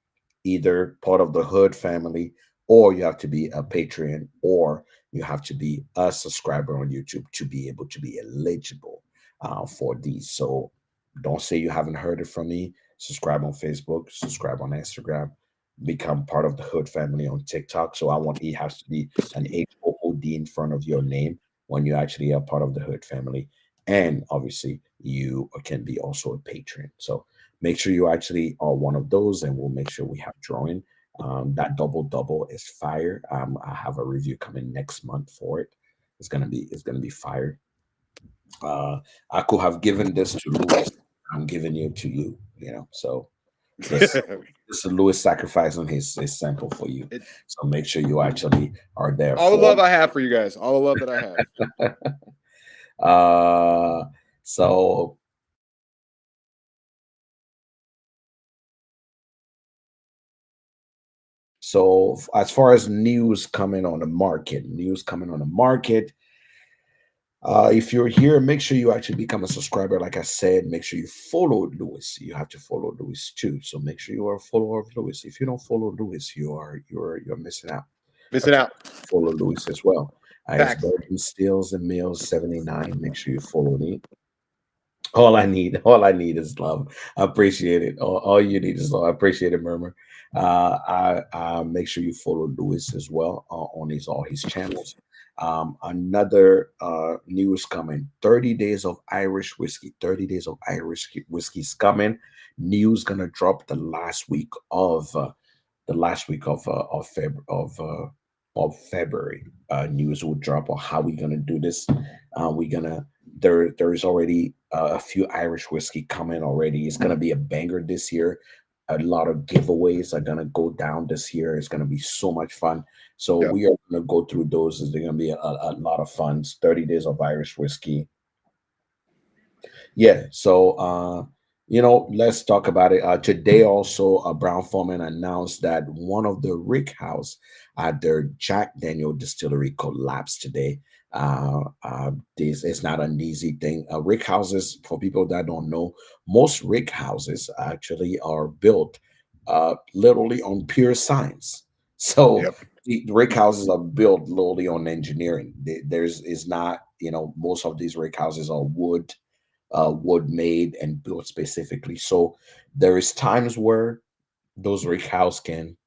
either part of the Hood family, or you have to be a Patreon, or you have to be a subscriber on YouTube to be able to be eligible for these. So don't say you haven't heard it from me. Subscribe on Facebook, subscribe on Instagram, become part of the Hood family on TikTok. So I want it has to be an HOOD in front of your name when you actually are part of the Hood family. And obviously, you can be also a patron. So make sure you actually are one of those, and we'll make sure we have drawing. That double double is fire. I have a review coming next month for it. It's gonna be fire. Uh, I could have given this to Louis. I'm giving it to you. So this this is Louis sacrificing his sample for you. it, So make sure you actually are there all the for. love I have for you guys, all the love that I have. uh, so as far as news coming on the market. If you're here, make sure you actually become a subscriber. Like I said, make sure you follow Lewis. You have to follow Lewis too. So make sure you are a follower of Lewis. If you don't follow Lewis, you're missing out. You have Missing to out. follow Lewis as well. It's Facts. Bourbon Stills and Meals 79. Make sure you follow me. All I need is love. I appreciate it. All you need is love. I appreciate it, Murmur. I make sure you follow Lewis as well on all his channels. Another news coming: 30 days of Irish whiskey. 30 days of Irish whiskey's coming. News gonna drop the last week of February. News will drop on how we're gonna do this. We're gonna there's already a few Irish whiskey coming already. It's gonna be a banger this year. A lot of giveaways are gonna go down this year. It's gonna be so much fun. So Yep. we are gonna go through those. They're gonna be a lot of fun. 30 days of Irish whiskey. Yeah, so let's talk about it. Today also, Brown Foreman announced that one of the rick house at their Jack Daniel distillery collapsed today. This is not an easy thing. Rick houses, for people that don't know, most rick houses actually are built literally on pure science. So Yep. the rick houses are built literally on engineering. There's is not, most of these rick houses are wood made and built specifically. So there is times where those rick house can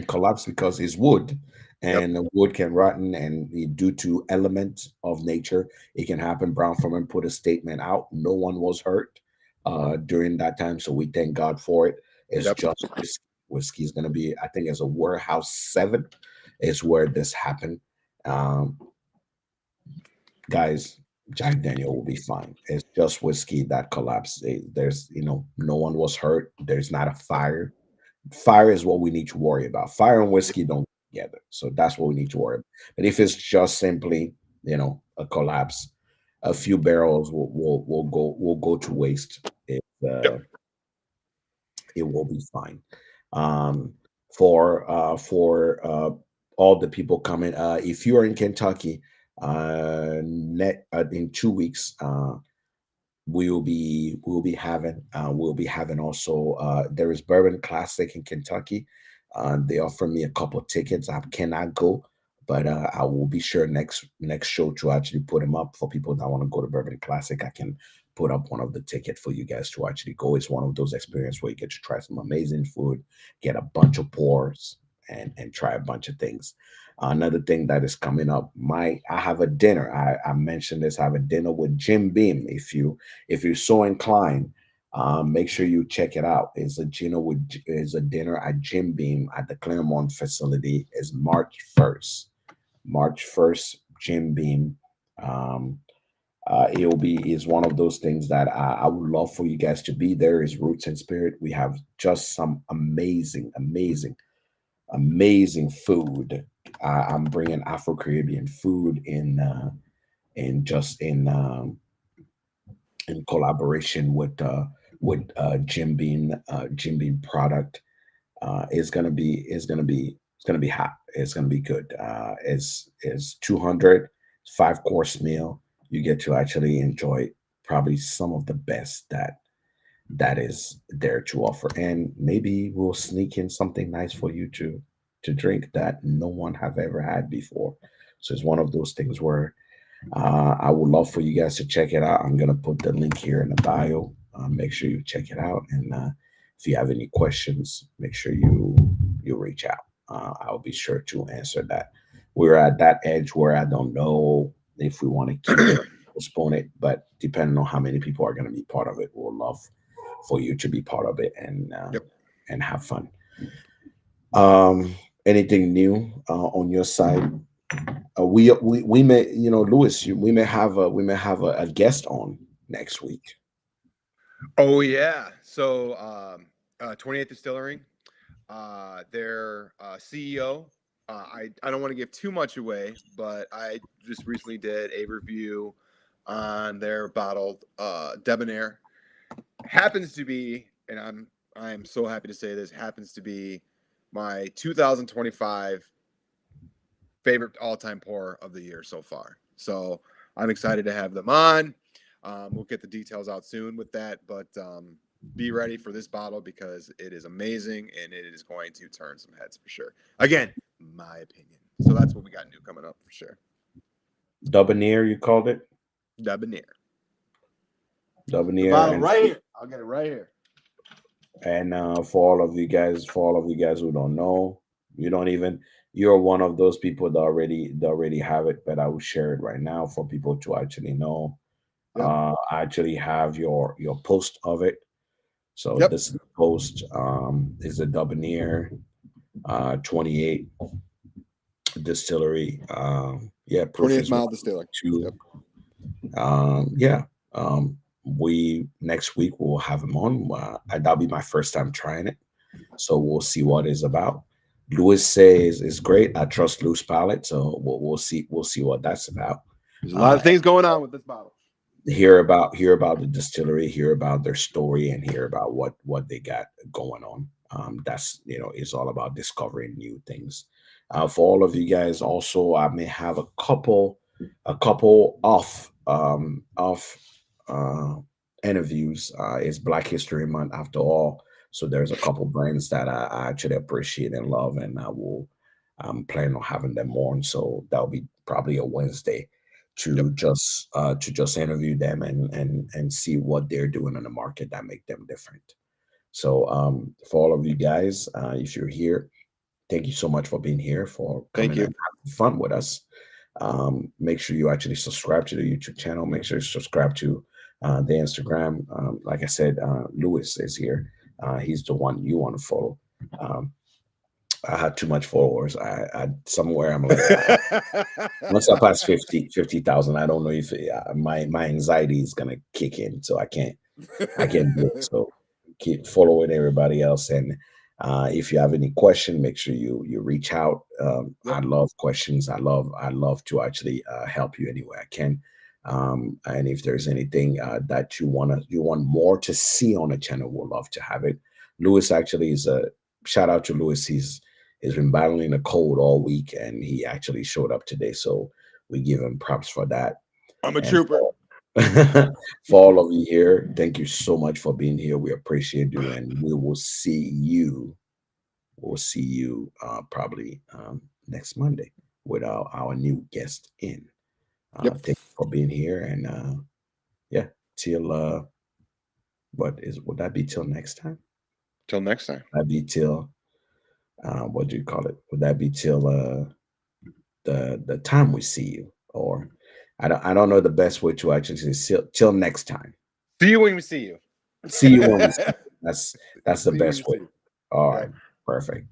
collapse because it's wood, Yep. and the wood can rotten, and due to elements of nature, it can happen. Brown Forman put a statement out. No one was hurt during that time, so we thank God for it. It's Yep. just whiskey. Whiskey is going to be, I think, as a warehouse 7 is where this happened. Um, Guys, Jack Daniel will be fine. It's just whiskey that collapsed. There's, no one was hurt. There's not a fire. Fire is what we need to worry about. Fire and whiskey don't go together, so that's what we need to worry about. But if it's just simply, a collapse, a few barrels will go to waste. Yep. It will be fine. Um, for all the people coming, if you are in Kentucky, in 2 weeks, we'll be having also, there is Bourbon Classic in Kentucky. They offer me a couple tickets. I cannot go, but I will be sure next show to actually put them up for people that want to go to Bourbon Classic. I can put up one of the ticket for you guys to actually go. It's one of those experiences where you get to try some amazing food, get a bunch of pours, and try a bunch of things. Another thing that is coming up, I have a dinner. I mentioned this. I have a dinner with Jim Beam. If you're so inclined, make sure you check it out. It's a dinner at Jim Beam at the Claremont facility. Is March 1st. March 1st, Jim Beam. Um, it'll be is one of those things that I would love for you guys to be there. Is Roots and Spirit. We have just some amazing, amazing, amazing food. I'm bringing Afro Caribbean food in collaboration with Jim Beam product. It's gonna be hot. It's gonna be good. Is 200 5 course meal. You get to actually enjoy probably some of the best that is there to offer, and maybe we'll sneak in something nice for you to drink that no one have ever had before. So it's one of those things where I would love for you guys to check it out. I'm gonna put the link here in the bio. Make sure you check it out, and if you have any questions, make sure you reach out. I'll be sure to answer that. We're at that edge where I don't know. if we want to keep it, postpone it. But depending on how many people are going to be part of it, we'll love for you to be part of it Yep. and have fun. Um, anything new on your side? We may, Lewis, we may have a guest on next week. Oh yeah. So 28th Distillery, their CEO. I don't want to give too much away, but I just recently did a review on their bottled Debonair. Happens to be, and I'm so happy to say this, happens to be my 2025 favorite all-time pour of the year so far. So I'm excited to have them on. We'll get the details out soon with that, but be ready for this bottle because it is amazing and it is going to turn some heads for sure. Again, my opinion. So that's what we got new coming up for sure. Debonair, you called it? Debonair. The Debonair. bottle And right here. I'll get it right here. and for all of you guys, who don't know, you're one of those people that already have it, but I will share it right now for people to actually know. Yep. I actually have your post of it. So Yep. this is the post. Is a Debonair 28 distillery. Yeah, 20th Proof Mile Distiller. two. Yep. Yeah. We next week we'll have him on. That'll be my first time trying it, so we'll see what it's about. Louis says it's great. I trust Louis palate, so we'll see. We'll see what that's about. There's a lot of things going on with this bottle. Hear about the distillery, hear about their story, and hear about what they got going on. That's it's all about discovering new things. For all of you guys, also, I may have a couple off uh, interviews. It's Black History Month after all, so there's a couple brands that I actually appreciate and love, and I'm planning on having them on. So that'll be probably a Wednesday Yep. to just interview them and see what they're doing in the market that make them different. So for all of you guys, if you're here, thank you so much for being here, for Thank coming you. and having fun with us. Make sure you actually subscribe to the YouTube channel. Make sure you subscribe to the Instagram. Like I said, Lewis is here. He's the one you want to follow. Um, I had too much followers. I somewhere I'm like, once I pass 50,000, I don't know if my anxiety is gonna kick in, so I can't do it. So keep following everybody else, and if you have any question, make sure you reach out. I Yep. love questions. I love to actually help you any way I can. And if there's anything that you want more to see on the channel, we'll love to have it. Lewis actually is a shout out to Lewis. He's been battling a cold all week, and he actually showed up today. So we give him props for that. I'm a And trooper. for all of you here, thank you so much for being here. We appreciate you, and we will see you. We'll see you probably next Monday with our new guest in. Yep. Thank you for being here, and yeah, till would that be till next time? Till next time. That'd be till what do you call it? Would that be till the time we see you, or I don't know the best way to actually say till next time. See you when we see you. See you when we see you. That's the See you when best we way. see you. All Yep. right, perfect.